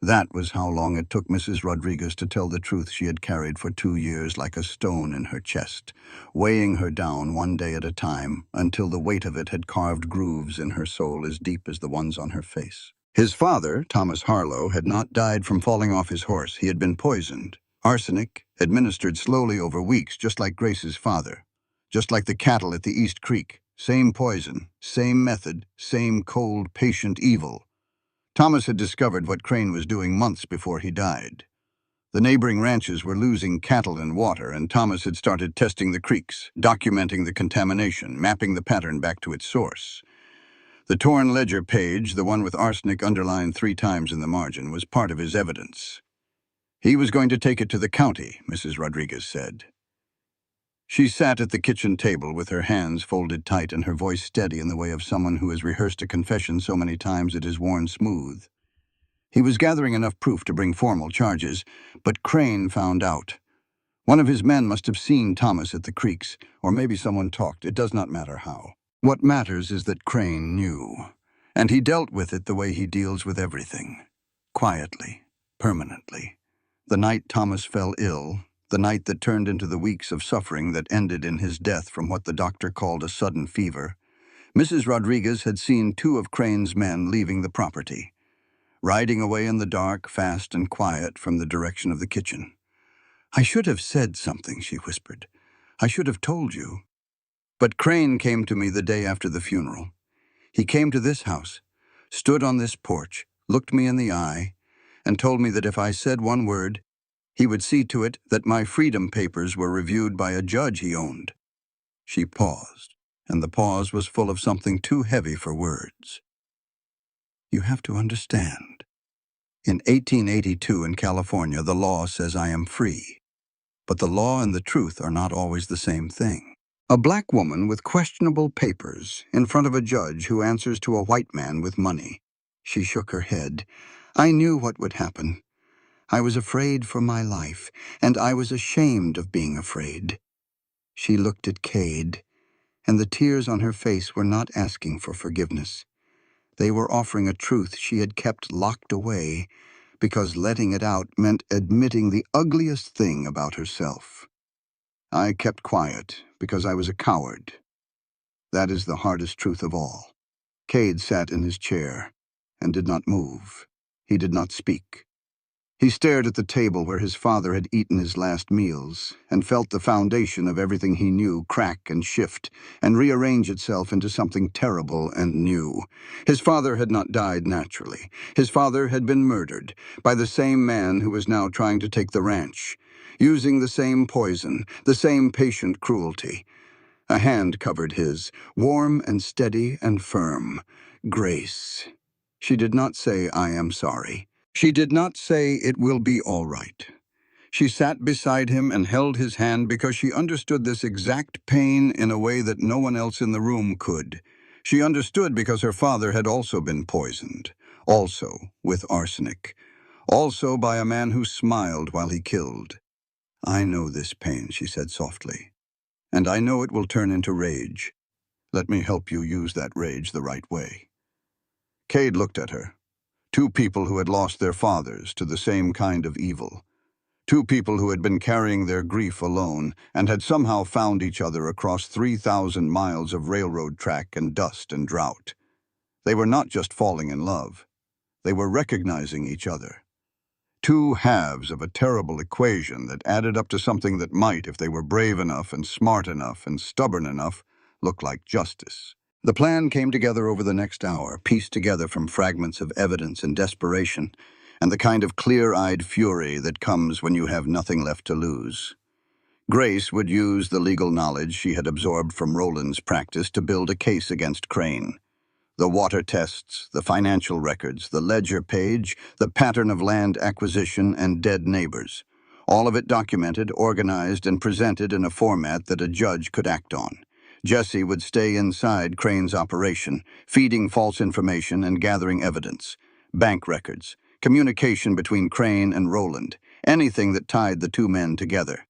That was how long it took Mrs. Rodriguez to tell the truth she had carried for 2 years like a stone in her chest, weighing her down one day at a time until the weight of it had carved grooves in her soul as deep as the ones on her face. His father, Thomas Harlow, had not died from falling off his horse. He had been poisoned. Arsenic, administered slowly over weeks, just like Grace's father. Just like the cattle at the East Creek. Same poison, same method, same cold, patient evil. Thomas had discovered what Crane was doing months before he died. The neighboring ranches were losing cattle and water, and Thomas had started testing the creeks, documenting the contamination, mapping the pattern back to its source. The torn ledger page, the one with arsenic underlined 3 times in the margin, was part of his evidence. He was going to take it to the county, Mrs. Rodriguez said. She sat at the kitchen table with her hands folded tight and her voice steady in the way of someone who has rehearsed a confession so many times it is worn smooth. He was gathering enough proof to bring formal charges, but Crane found out. One of his men must have seen Thomas at the creeks, or maybe someone talked. It does not matter how. What matters is that Crane knew, and he dealt with it the way he deals with everything. Quietly, permanently. The night Thomas fell ill, the night that turned into the weeks of suffering that ended in his death from what the doctor called a sudden fever, Mrs. Rodriguez had seen 2 of Crane's men leaving the property, riding away in the dark, fast and quiet from the direction of the kitchen. "I should have said something," she whispered. "I should have told you." But Crane came to me the day after the funeral. He came to this house, stood on this porch, looked me in the eye, and told me that if I said one word, he would see to it that my freedom papers were reviewed by a judge he owned. She paused, and the pause was full of something too heavy for words. "You have to understand. In 1882 in California, the law says I am free. But the law and the truth are not always the same thing. A black woman with questionable papers in front of a judge who answers to a white man with money." She shook her head. "I knew what would happen. I was afraid for my life, and I was ashamed of being afraid." She looked at Cade, and the tears on her face were not asking for forgiveness. They were offering a truth she had kept locked away, because letting it out meant admitting the ugliest thing about herself. "I kept quiet because I was a coward. That is the hardest truth of all." Cade sat in his chair and did not move. He did not speak. He stared at the table where his father had eaten his last meals and felt the foundation of everything he knew crack and shift and rearrange itself into something terrible and new. His father had not died naturally. His father had been murdered by the same man who was now trying to take the ranch, using the same poison, the same patient cruelty. A hand covered his, warm and steady and firm. Grace. She did not say, "I am sorry." She did not say, "It will be all right." She sat beside him and held his hand because she understood this exact pain in a way that no one else in the room could. She understood because her father had also been poisoned, also with arsenic, also by a man who smiled while he killed. "I know this pain," she said softly, "and I know it will turn into rage. Let me help you use that rage the right way." Cade looked at her. Two people who had lost their fathers to the same kind of evil. Two people who had been carrying their grief alone and had somehow found each other across 3,000 miles of railroad track and dust and drought. They were not just falling in love. They were recognizing each other. Two halves of a terrible equation that added up to something that might, if they were brave enough and smart enough and stubborn enough, look like justice. The plan came together over the next hour, pieced together from fragments of evidence and desperation, and the kind of clear-eyed fury that comes when you have nothing left to lose. Grace would use the legal knowledge she had absorbed from Roland's practice to build a case against Crane. The water tests, the financial records, the ledger page, the pattern of land acquisition, and dead neighbors. All of it documented, organized, and presented in a format that a judge could act on. Jesse would stay inside Crane's operation, feeding false information and gathering evidence. Bank records, communication between Crane and Roland, anything that tied the two men together.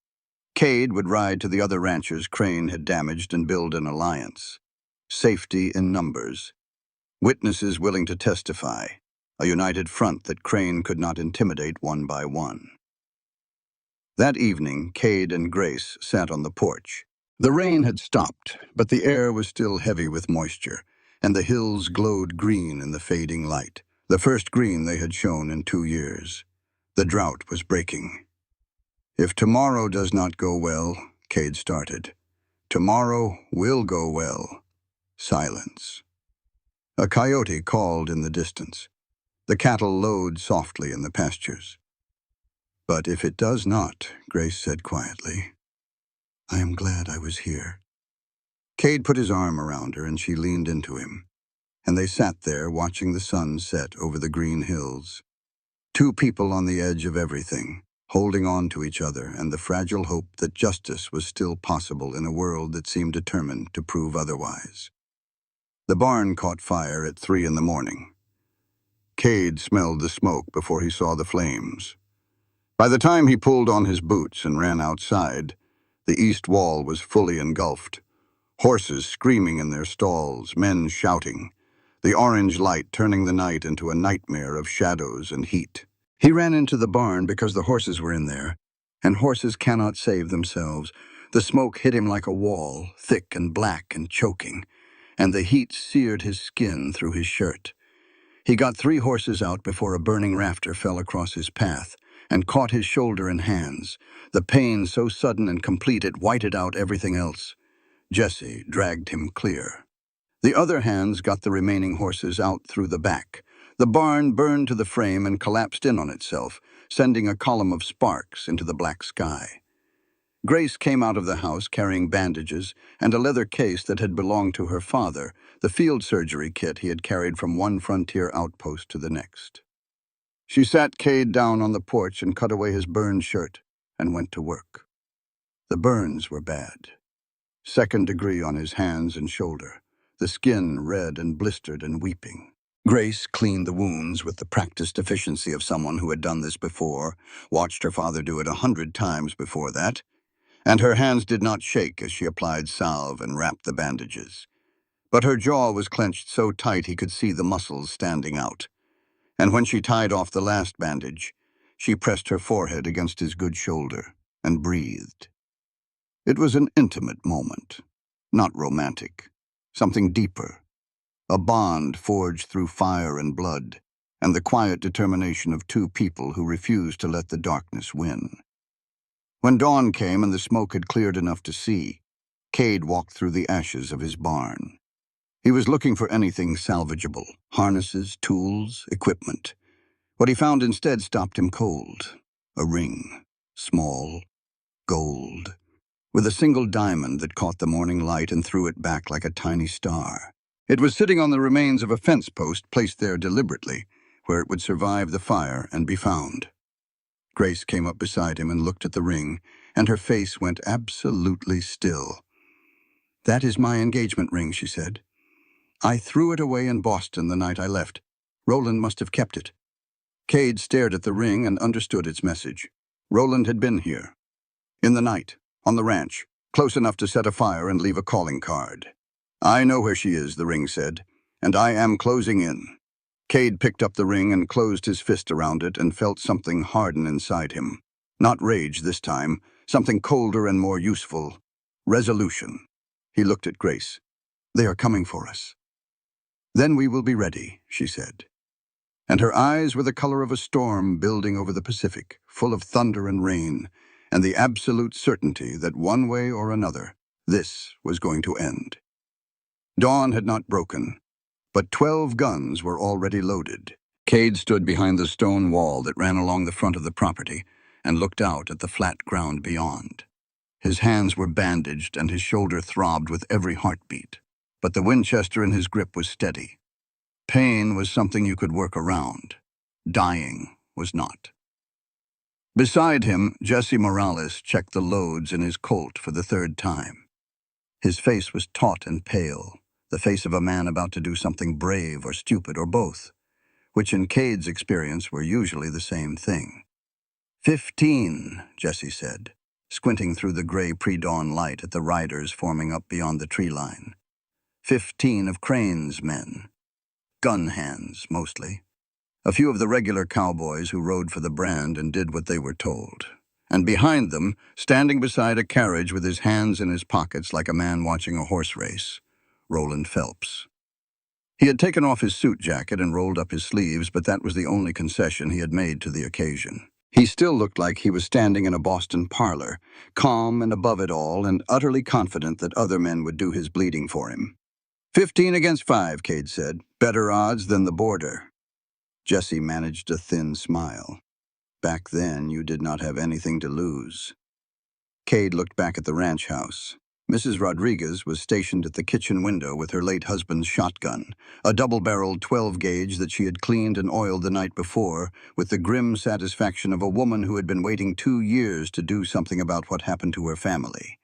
Cade would ride to the other ranchers Crane had damaged and build an alliance. Safety in numbers. Witnesses willing to testify. A united front that Crane could not intimidate one by one. That evening, Cade and Grace sat on the porch. The rain had stopped, but the air was still heavy with moisture, and the hills glowed green in the fading light, the first green they had shown in 2 years. The drought was breaking. "If tomorrow does not go well," Cade started, "tomorrow will go well." Silence. A coyote called in the distance. The cattle lowed softly in the pastures. "But if it does not," Grace said quietly, "I am glad I was here." Cade put his arm around her and she leaned into him, and they sat there watching the sun set over the green hills. Two people on the edge of everything, holding on to each other and the fragile hope that justice was still possible in a world that seemed determined to prove otherwise. The barn caught fire at 3 in the morning. Cade smelled the smoke before he saw the flames. By the time he pulled on his boots and ran outside, the east wall was fully engulfed. Horses screaming in their stalls, men shouting, the orange light turning the night into a nightmare of shadows and heat. He ran into the barn because the horses were in there, and horses cannot save themselves. The smoke hit him like a wall, thick and black and choking, and the heat seared his skin through his shirt. He got 3 horses out before a burning rafter fell across his path and caught his shoulder and hands, the pain so sudden and complete it whited out everything else. Jesse dragged him clear. The other hands got the remaining horses out through the back. The barn burned to the frame and collapsed in on itself, sending a column of sparks into the black sky. Grace came out of the house carrying bandages and a leather case that had belonged to her father, the field surgery kit he had carried from one frontier outpost to the next. She sat Cade down on the porch and cut away his burned shirt and went to work. The burns were bad. 2nd degree on his hands and shoulder, the skin red and blistered and weeping. Grace cleaned the wounds with the practiced efficiency of someone who had done this before, watched her father do it 100 times before that, and her hands did not shake as she applied salve and wrapped the bandages. But her jaw was clenched so tight he could see the muscles standing out. And when she tied off the last bandage, she pressed her forehead against his good shoulder and breathed. It was an intimate moment, not romantic, something deeper, a bond forged through fire and blood, and the quiet determination of two people who refused to let the darkness win. When dawn came and the smoke had cleared enough to see, Cade walked through the ashes of his barn. He was looking for anything salvageable, harnesses, tools, equipment. What he found instead stopped him cold. A ring, small, gold, with a single diamond that caught the morning light and threw it back like a tiny star. It was sitting on the remains of a fence post placed there deliberately, where it would survive the fire and be found. Grace came up beside him and looked at the ring, and her face went absolutely still. "That is my engagement ring," she said. "I threw it away in Boston the night I left. Roland must have kept it." Cade stared at the ring and understood its message. Roland had been here. In the night, on the ranch, close enough to set a fire and leave a calling card. I know where she is, the ring said, and I am closing in. Cade picked up the ring and closed his fist around it and felt something harden inside him. Not rage this time, something colder and more useful. Resolution. He looked at Grace. They are coming for us. Then we will be ready, she said. And her eyes were the color of a storm building over the Pacific, full of thunder and rain, and the absolute certainty that one way or another, this was going to end. Dawn had not broken, but 12 guns were already loaded. Cade stood behind the stone wall that ran along the front of the property and looked out at the flat ground beyond. His hands were bandaged and his shoulder throbbed with every heartbeat, but the Winchester in his grip was steady. Pain was something you could work around. Dying was not. Beside him, Jesse Morales checked the loads in his Colt for the third time. His face was taut and pale, the face of a man about to do something brave or stupid or both, which in Cade's experience were usually the same thing. 15, Jesse said, squinting through the gray pre-dawn light at the riders forming up beyond the tree line. 15 of Crane's men. Gun hands, mostly. A few of the regular cowboys who rode for the brand and did what they were told. And behind them, standing beside a carriage with his hands in his pockets like a man watching a horse race, Roland Phelps. He had taken off his suit jacket and rolled up his sleeves, but that was the only concession he had made to the occasion. He still looked like he was standing in a Boston parlor, calm and above it all and utterly confident that other men would do his bleeding for him. 15 against 5, Cade said. Better odds than the border. Jesse managed a thin smile. Back then, you did not have anything to lose. Cade looked back at the ranch house. Mrs. Rodriguez was stationed at the kitchen window with her late husband's shotgun, a double-barreled 12-gauge that she had cleaned and oiled the night before, with the grim satisfaction of a woman who had been waiting 2 years to do something about what happened to her family.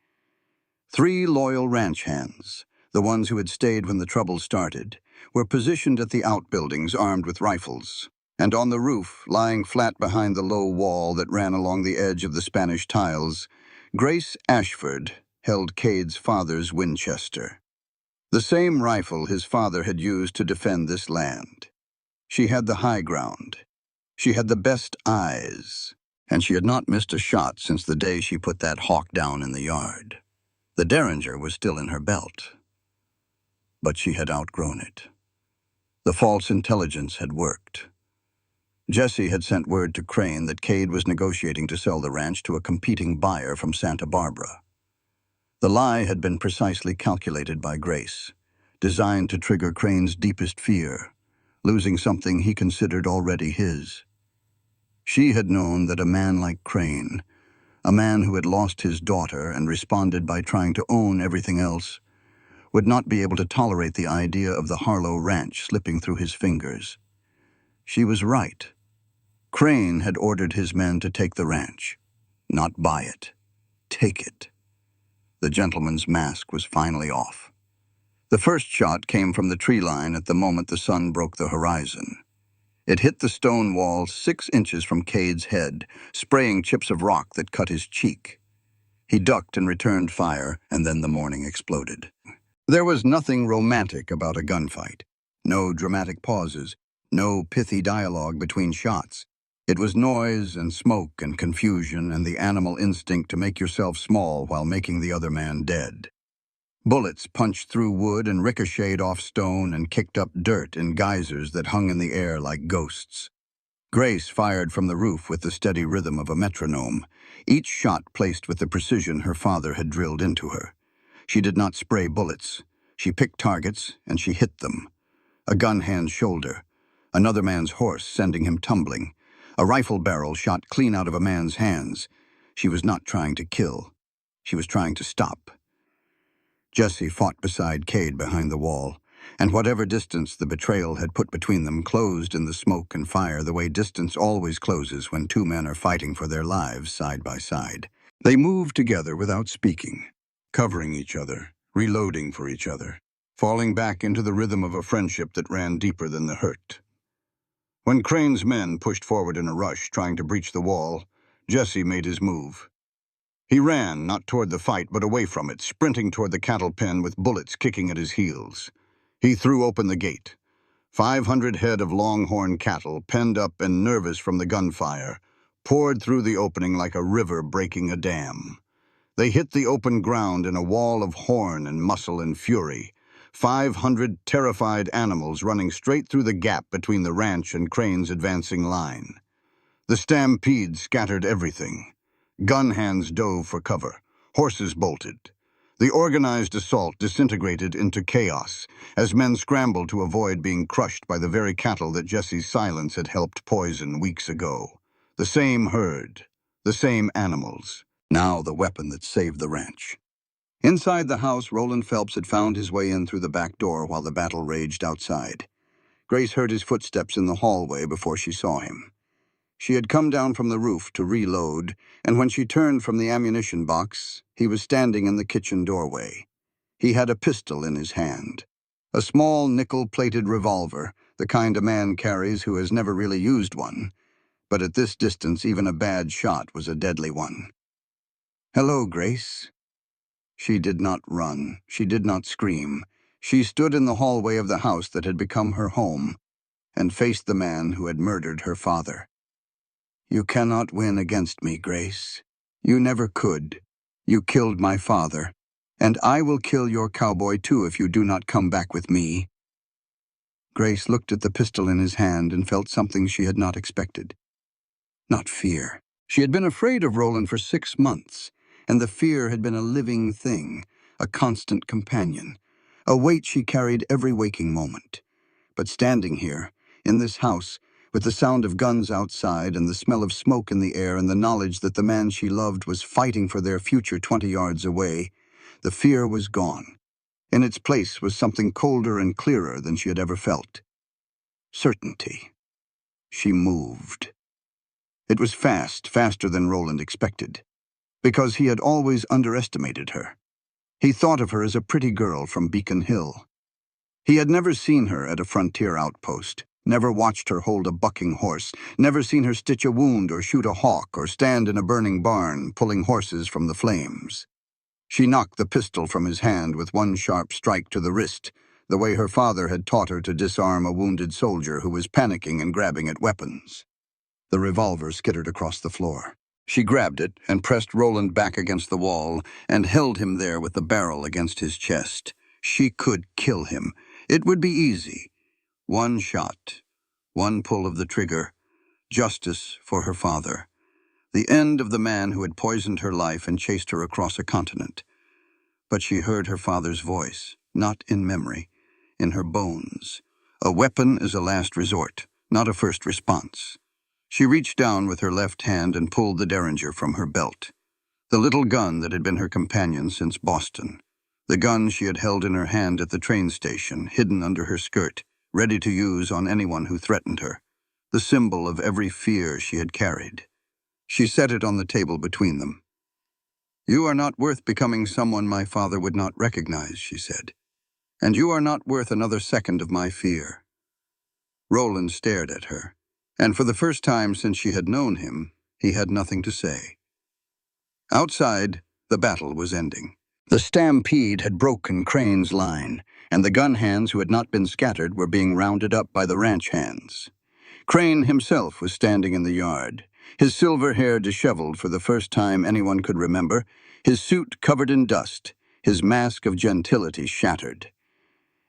3 loyal ranch hands, the ones who had stayed when the trouble started, were positioned at the outbuildings armed with rifles, and on the roof, lying flat behind the low wall that ran along the edge of the Spanish tiles, Grace Ashford held Cade's father's Winchester. The same rifle his father had used to defend this land. She had the high ground. She had the best eyes, and she had not missed a shot since the day she put that hawk down in the yard. The Derringer was still in her belt, but she had outgrown it. The false intelligence had worked. Jesse had sent word to Crane that Cade was negotiating to sell the ranch to a competing buyer from Santa Barbara. The lie had been precisely calculated by Grace, designed to trigger Crane's deepest fear, losing something he considered already his. She had known that a man like Crane, a man who had lost his daughter and responded by trying to own everything else, would not be able to tolerate the idea of the Harlow Ranch slipping through his fingers. She was right. Crane had ordered his men to take the ranch, not buy it. Take it. The gentleman's mask was finally off. The first shot came from the tree line at the moment the sun broke the horizon. It hit the stone wall 6 inches from Cade's head, spraying chips of rock that cut his cheek. He ducked and returned fire, and then the morning exploded. There was nothing romantic about a gunfight. No dramatic pauses, no pithy dialogue between shots. It was noise and smoke and confusion and the animal instinct to make yourself small while making the other man dead. Bullets punched through wood and ricocheted off stone and kicked up dirt in geysers that hung in the air like ghosts. Grace fired from the roof with the steady rhythm of a metronome, each shot placed with the precision her father had drilled into her. She did not spray bullets. She picked targets, and she hit them. A gun hand's shoulder, another man's horse sending him tumbling, a rifle barrel shot clean out of a man's hands. She was not trying to kill. She was trying to stop. Jesse fought beside Cade behind the wall, and whatever distance the betrayal had put between them closed in the smoke and fire the way distance always closes when 2 men are fighting for their lives side by side. They moved together without speaking, covering each other, reloading for each other, falling back into the rhythm of a friendship that ran deeper than the hurt. When Crane's men pushed forward in a rush, trying to breach the wall, Jesse made his move. He ran, not toward the fight, but away from it, sprinting toward the cattle pen with bullets kicking at his heels. He threw open the gate. 500 head of longhorn cattle, penned up and nervous from the gunfire, poured through the opening like a river breaking a dam. They hit the open ground in a wall of horn and muscle and fury, 500 terrified animals running straight through the gap between the ranch and Crane's advancing line. The stampede scattered everything. Gun hands dove for cover. Horses bolted. The organized assault disintegrated into chaos as men scrambled to avoid being crushed by the very cattle that Jesse's silence had helped poison weeks ago. The same herd, the same animals, now the weapon that saved the ranch. Inside the house, Roland Phelps had found his way in through the back door while the battle raged outside. Grace heard his footsteps in the hallway before she saw him. She had come down from the roof to reload, and when she turned from the ammunition box, he was standing in the kitchen doorway. He had a pistol in his hand. A small nickel-plated revolver, the kind a man carries who has never really used one. But at this distance, even a bad shot was a deadly one. "Hello, Grace." She did not run. She did not scream. She stood in the hallway of the house that had become her home and faced the man who had murdered her father. "You cannot win against me, Grace. You never could. You killed my father, and I will kill your cowboy too if you do not come back with me." Grace looked at the pistol in his hand and felt something she had not expected. Not fear. She had been afraid of Roland for 6 months, and the fear had been a living thing, a constant companion, a weight she carried every waking moment. But standing here, in this house, with the sound of guns outside and the smell of smoke in the air and the knowledge that the man she loved was fighting for their future 20 yards away, the fear was gone. In its place was something colder and clearer than she had ever felt. Certainty. She moved. It was fast, faster than Roland expected, because he had always underestimated her. He thought of her as a pretty girl from Beacon Hill. He had never seen her at a frontier outpost, never watched her hold a bucking horse, never seen her stitch a wound or shoot a hawk or stand in a burning barn pulling horses from the flames. She knocked the pistol from his hand with one sharp strike to the wrist, the way her father had taught her to disarm a wounded soldier who was panicking and grabbing at weapons. The revolver skittered across the floor. She grabbed it and pressed Roland back against the wall and held him there with the barrel against his chest. She could kill him. It would be easy. One shot, one pull of the trigger, justice for her father. The end of the man who had poisoned her life and chased her across a continent. But she heard her father's voice, not in memory, in her bones. A weapon is a last resort, not a first response. She reached down with her left hand and pulled the Derringer from her belt. The little gun that had been her companion since Boston. The gun she had held in her hand at the train station, hidden under her skirt, ready to use on anyone who threatened her. The symbol of every fear she had carried. She set it on the table between them. "You are not worth becoming someone my father would not recognize," she said. "And you are not worth another second of my fear." Roland stared at her, and for the first time since she had known him, he had nothing to say. Outside, the battle was ending. The stampede had broken Crane's line, and the gun hands who had not been scattered were being rounded up by the ranch hands. Crane himself was standing in the yard, his silver hair disheveled for the first time anyone could remember, his suit covered in dust, his mask of gentility shattered.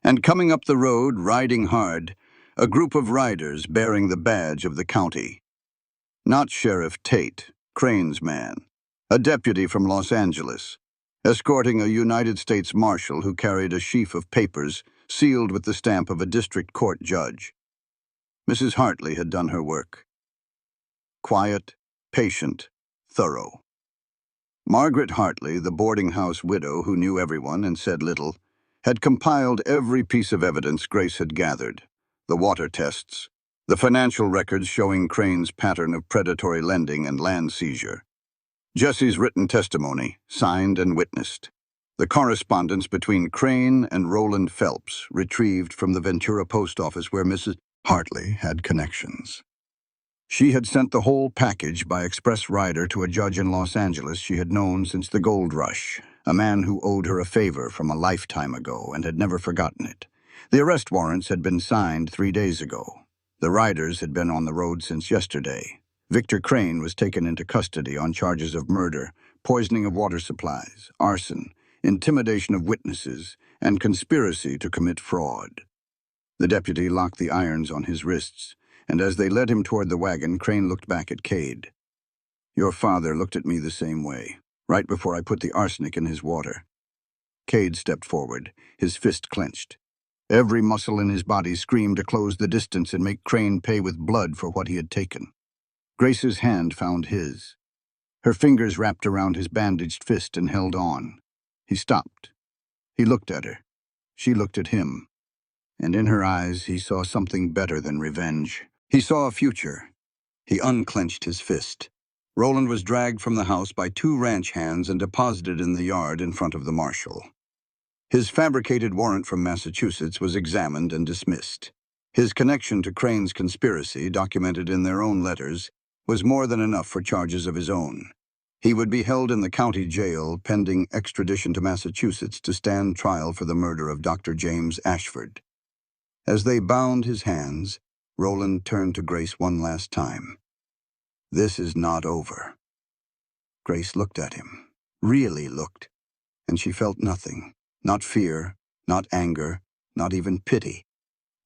And coming up the road, riding hard, a group of riders bearing the badge of the county. Not Sheriff Tate, Crane's man, a deputy from Los Angeles, escorting a United States Marshal who carried a sheaf of papers sealed with the stamp of a district court judge. Mrs. Hartley had done her work. Quiet, patient, thorough. Margaret Hartley, the boarding house widow who knew everyone and said little, had compiled every piece of evidence Grace had gathered. The water tests, the financial records showing Crane's pattern of predatory lending and land seizure. Jesse's written testimony, signed and witnessed. The correspondence between Crane and Roland Phelps, retrieved from the Ventura post office where Mrs. Hartley had connections. She had sent the whole package by express rider to a judge in Los Angeles she had known since the gold rush, a man who owed her a favor from a lifetime ago and had never forgotten it. The arrest warrants had been signed 3 days ago. The riders had been on the road since yesterday. Victor Crane was taken into custody on charges of murder, poisoning of water supplies, arson, intimidation of witnesses, and conspiracy to commit fraud. The deputy locked the irons on his wrists, and as they led him toward the wagon, Crane looked back at Cade. "Your father looked at me the same way, right before I put the arsenic in his water." Cade stepped forward, his fist clenched. Every muscle in his body screamed to close the distance and make Crane pay with blood for what he had taken. Grace's hand found his. Her fingers wrapped around his bandaged fist and held on. He stopped. He looked at her. She looked at him. And in her eyes he saw something better than revenge. He saw a future. He unclenched his fist. Roland was dragged from the house by 2 ranch hands and deposited in the yard in front of the marshal. His fabricated warrant from Massachusetts was examined and dismissed. His connection to Crane's conspiracy, documented in their own letters, was more than enough for charges of his own. He would be held in the county jail pending extradition to Massachusetts to stand trial for the murder of Dr. James Ashford. As they bound his hands, Roland turned to Grace one last time. "This is not over." Grace looked at him, really looked, and she felt nothing. Not fear, not anger, not even pity.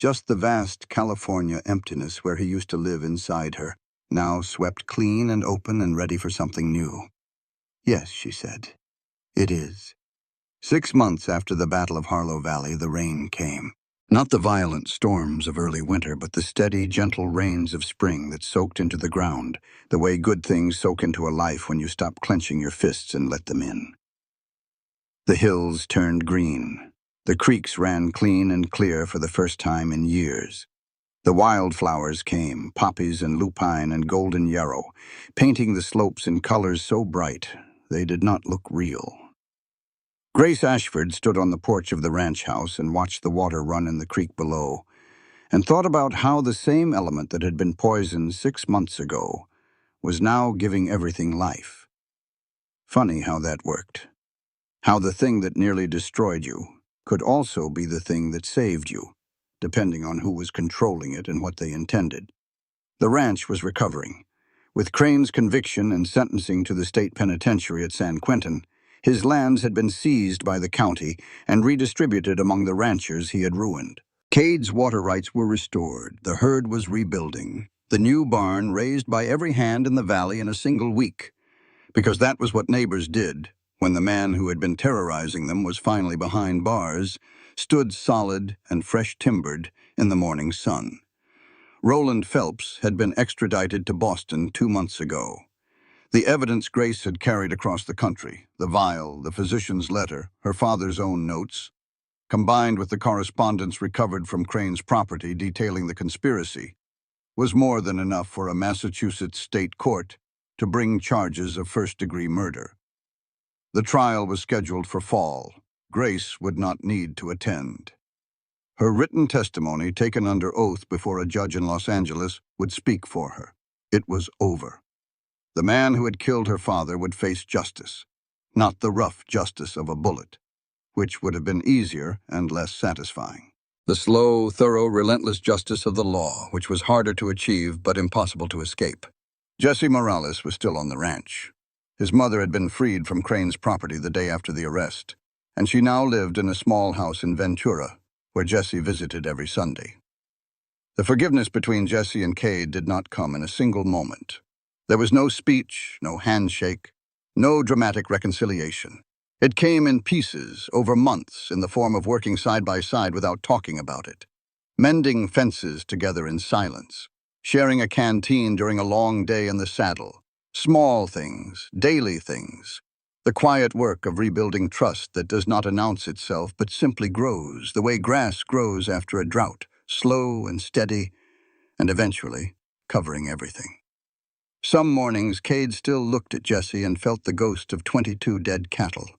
Just the vast California emptiness where he used to live inside her, now swept clean and open and ready for something new. "Yes," she said, "it is." 6 months after the Battle of Harlow Valley, the rain came. Not the violent storms of early winter, but the steady, gentle rains of spring that soaked into the ground, the way good things soak into a life when you stop clenching your fists and let them in. The hills turned green. The creeks ran clean and clear for the first time in years. The wildflowers came, poppies and lupine and golden yarrow, painting the slopes in colors so bright they did not look real. Grace Ashford stood on the porch of the ranch house and watched the water run in the creek below, and thought about how the same element that had been poisoned 6 months ago was now giving everything life. Funny how that worked. How the thing that nearly destroyed you could also be the thing that saved you, depending on who was controlling it and what they intended. The ranch was recovering. With Crane's conviction and sentencing to the state penitentiary at San Quentin, his lands had been seized by the county and redistributed among the ranchers he had ruined. Cade's water rights were restored, the herd was rebuilding, the new barn raised by every hand in the valley in a single week, because that was what neighbors did when the man who had been terrorizing them was finally behind bars, stood solid and fresh-timbered in the morning sun. Roland Phelps had been extradited to Boston 2 months ago. The evidence Grace had carried across the country, the vial, the physician's letter, her father's own notes, combined with the correspondence recovered from Crane's property detailing the conspiracy, was more than enough for a Massachusetts state court to bring charges of first-degree murder. The trial was scheduled for fall. Grace would not need to attend. Her written testimony, taken under oath before a judge in Los Angeles, would speak for her. It was over. The man who had killed her father would face justice, not the rough justice of a bullet, which would have been easier and less satisfying. The slow, thorough, relentless justice of the law, which was harder to achieve but impossible to escape. Jesse Morales was still on the ranch. His mother had been freed from Crane's property the day after the arrest, and she now lived in a small house in Ventura, where Jesse visited every Sunday. The forgiveness between Jesse and Cade did not come in a single moment. There was no speech, no handshake, no dramatic reconciliation. It came in pieces, over months, in the form of working side by side without talking about it, mending fences together in silence, sharing a canteen during a long day in the saddle, small things, daily things, the quiet work of rebuilding trust that does not announce itself but simply grows, the way grass grows after a drought, slow and steady, and eventually covering everything. Some mornings, Cade still looked at Jesse and felt the ghost of 22 dead cattle.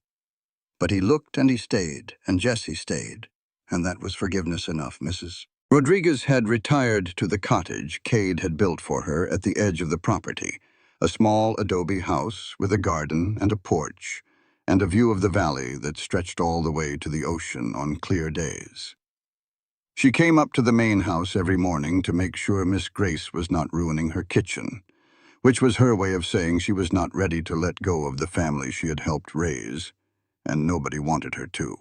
But he looked and he stayed, and Jesse stayed, and that was forgiveness enough, Mrs. Rodriguez had retired to the cottage Cade had built for her at the edge of the property, a small adobe house with a garden and a porch, and a view of the valley that stretched all the way to the ocean on clear days. She came up to the main house every morning to make sure Miss Grace was not ruining her kitchen, which was her way of saying she was not ready to let go of the family she had helped raise, and nobody wanted her to.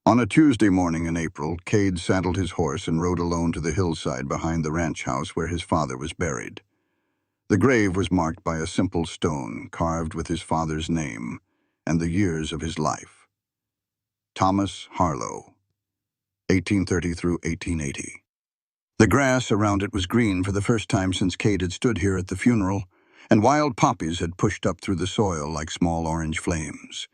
On a Tuesday morning in April, Cade saddled his horse and rode alone to the hillside behind the ranch house where his father was buried. The grave was marked by a simple stone carved with his father's name and the years of his life. Thomas Harlow, 1830 through 1880. The grass around it was green for the first time since Cade had stood here at the funeral, and wild poppies had pushed up through the soil like small orange flames.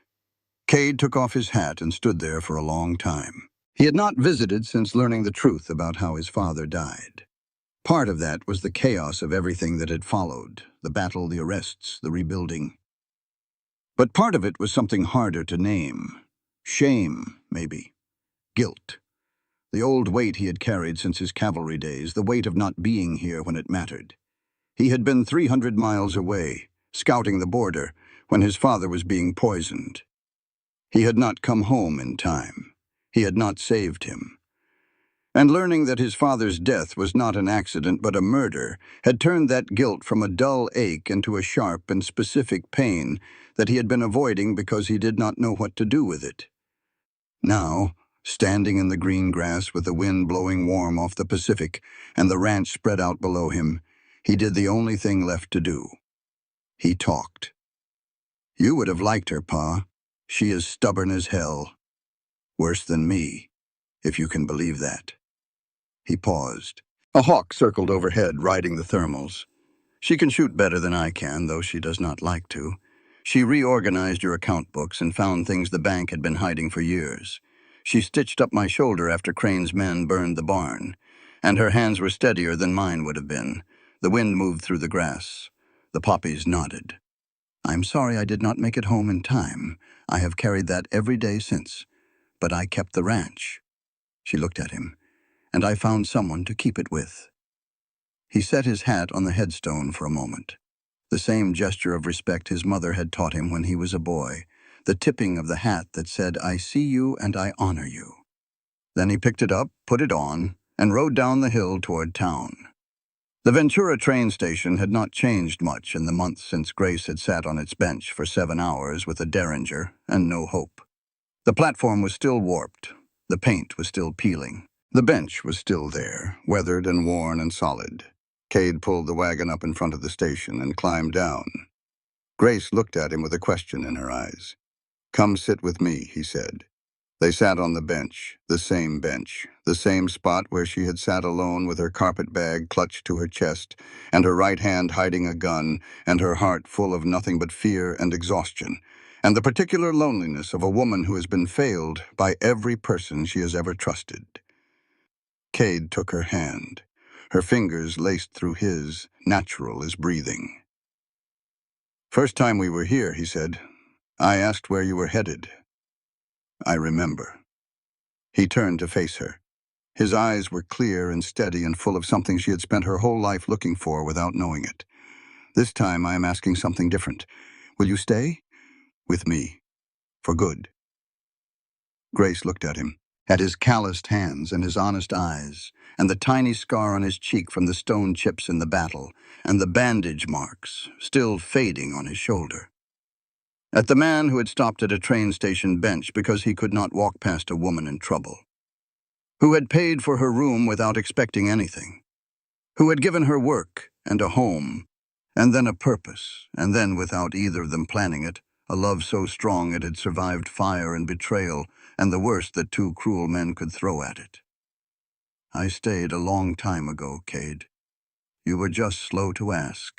Cade took off his hat and stood there for a long time. He had not visited since learning the truth about how his father died. Part of that was the chaos of everything that had followed, the battle, the arrests, the rebuilding. But part of it was something harder to name. Shame, maybe. Guilt. The old weight he had carried since his cavalry days, the weight of not being here when it mattered. He had been 300 miles away, scouting the border, when his father was being poisoned. He had not come home in time. He had not saved him. And learning that his father's death was not an accident but a murder had turned that guilt from a dull ache into a sharp and specific pain that he had been avoiding because he did not know what to do with it. Now, standing in the green grass with the wind blowing warm off the Pacific and the ranch spread out below him, he did the only thing left to do. He talked. "You would have liked her, Pa. She is stubborn as hell. Worse than me, if you can believe that." He paused. A hawk circled overhead, riding the thermals. "She can shoot better than I can, though she does not like to. She reorganized your account books and found things the bank had been hiding for years. She stitched up my shoulder after Crane's men burned the barn, and her hands were steadier than mine would have been. The wind moved through the grass. The poppies nodded. I'm sorry I did not make it home in time. I have carried that every day since. But I kept the ranch." She looked at him. "And I found someone to keep it with." He set his hat on the headstone for a moment. The same gesture of respect his mother had taught him when he was a boy, the tipping of the hat that said, "I see you and I honor you." Then he picked it up, put it on, and rode down the hill toward town. The Ventura train station had not changed much in the months since Grace had sat on its bench for 7 hours with a derringer and no hope. The platform was still warped. The paint was still peeling. The bench was still there, weathered and worn and solid. Cade pulled the wagon up in front of the station and climbed down. Grace looked at him with a question in her eyes. "Come sit with me," he said. They sat on the bench, the same spot where she had sat alone with her carpet bag clutched to her chest, and her right hand hiding a gun, and her heart full of nothing but fear and exhaustion, and the particular loneliness of a woman who has been failed by every person she has ever trusted. Cade took her hand. Her fingers laced through his, natural as breathing. "First time we were here," he said, "I asked where you were headed. I remember." He turned to face her. His eyes were clear and steady and full of something she had spent her whole life looking for without knowing it. "This time I am asking something different. Will you stay? With me. For good." Grace looked at him, at his calloused hands and his honest eyes, and the tiny scar on his cheek from the stone chips in the battle, and the bandage marks, still fading on his shoulder. At the man who had stopped at a train station bench because he could not walk past a woman in trouble. Who had paid for her room without expecting anything. Who had given her work and a home, and then a purpose, and then, without either of them planning it, a love so strong it had survived fire and betrayal, and the worst that two cruel men could throw at it. "I stayed a long time ago, Cade. You were just slow to ask."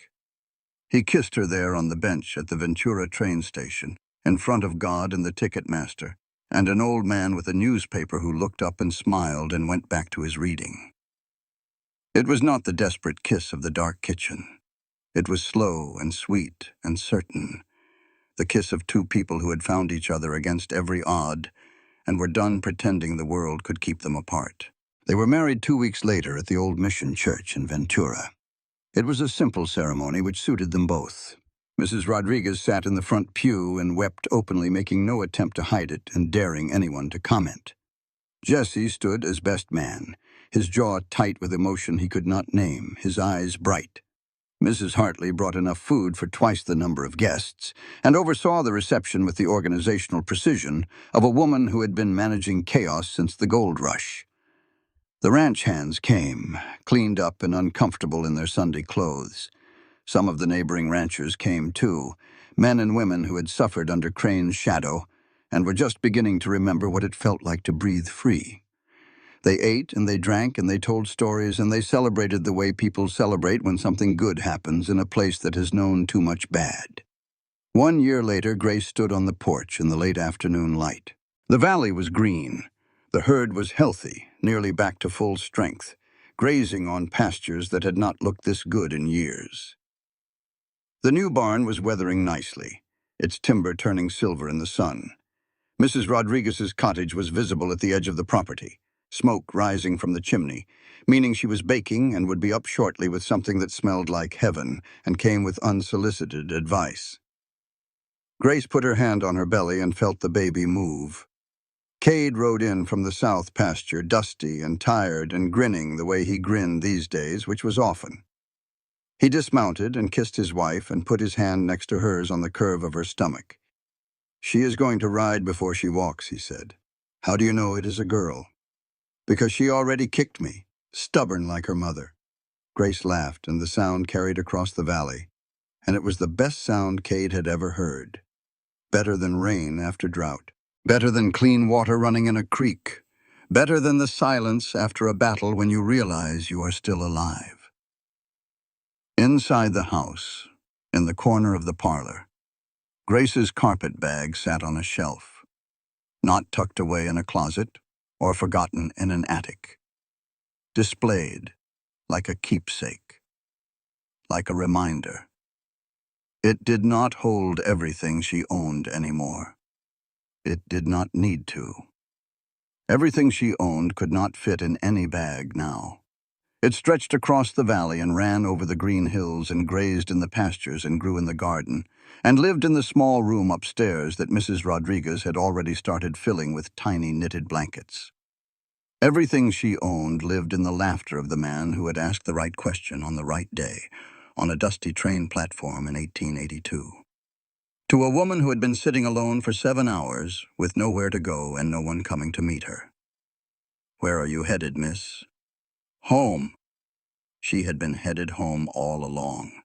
He kissed her there on the bench at the Ventura train station, in front of God and the ticket master, and an old man with a newspaper who looked up and smiled and went back to his reading. It was not the desperate kiss of the dark kitchen. It was slow and sweet and certain, the kiss of two people who had found each other against every odd and were done pretending the world could keep them apart. They were married 2 weeks later at the old mission church in Ventura. It was a simple ceremony which suited them both. Mrs. Rodriguez sat in the front pew and wept openly, making no attempt to hide it and daring anyone to comment. Jesse stood as best man, his jaw tight with emotion he could not name, his eyes bright. Mrs. Hartley brought enough food for twice the number of guests and oversaw the reception with the organizational precision of a woman who had been managing chaos since the gold rush. The ranch hands came, cleaned up and uncomfortable in their Sunday clothes. Some of the neighboring ranchers came too, men and women who had suffered under Crane's shadow and were just beginning to remember what it felt like to breathe free. They ate and they drank and they told stories and they celebrated the way people celebrate when something good happens in a place that has known too much bad. 1 year later, Grace stood on the porch in the late afternoon light. The valley was green. The herd was healthy, nearly back to full strength, grazing on pastures that had not looked this good in years. The new barn was weathering nicely, its timber turning silver in the sun. Mrs. Rodriguez's cottage was visible at the edge of the property, smoke rising from the chimney, meaning she was baking and would be up shortly with something that smelled like heaven and came with unsolicited advice. Grace put her hand on her belly and felt the baby move. Cade rode in from the south pasture, dusty and tired and grinning the way he grinned these days, which was often. He dismounted and kissed his wife and put his hand next to hers on the curve of her stomach. "She is going to ride before she walks," he said. "How do you know it is a girl?" "Because she already kicked me, stubborn like her mother." Grace laughed, and the sound carried across the valley, and it was the best sound Cade had ever heard. Better than rain after drought. Better than clean water running in a creek. Better than the silence after a battle when you realize you are still alive. Inside the house, in the corner of the parlor, Grace's carpet bag sat on a shelf, not tucked away in a closet or forgotten in an attic. Displayed like a keepsake, like a reminder. It did not hold everything she owned anymore. It did not need to. Everything she owned could not fit in any bag now. It stretched across the valley and ran over the green hills and grazed in the pastures and grew in the garden, and lived in the small room upstairs that Mrs. Rodriguez had already started filling with tiny knitted blankets. Everything she owned lived in the laughter of the man who had asked the right question on the right day, on a dusty train platform in 1882. To a woman who had been sitting alone for 7 hours, with nowhere to go and no one coming to meet her. "Where are you headed, miss?" "Home." She had been headed home all along.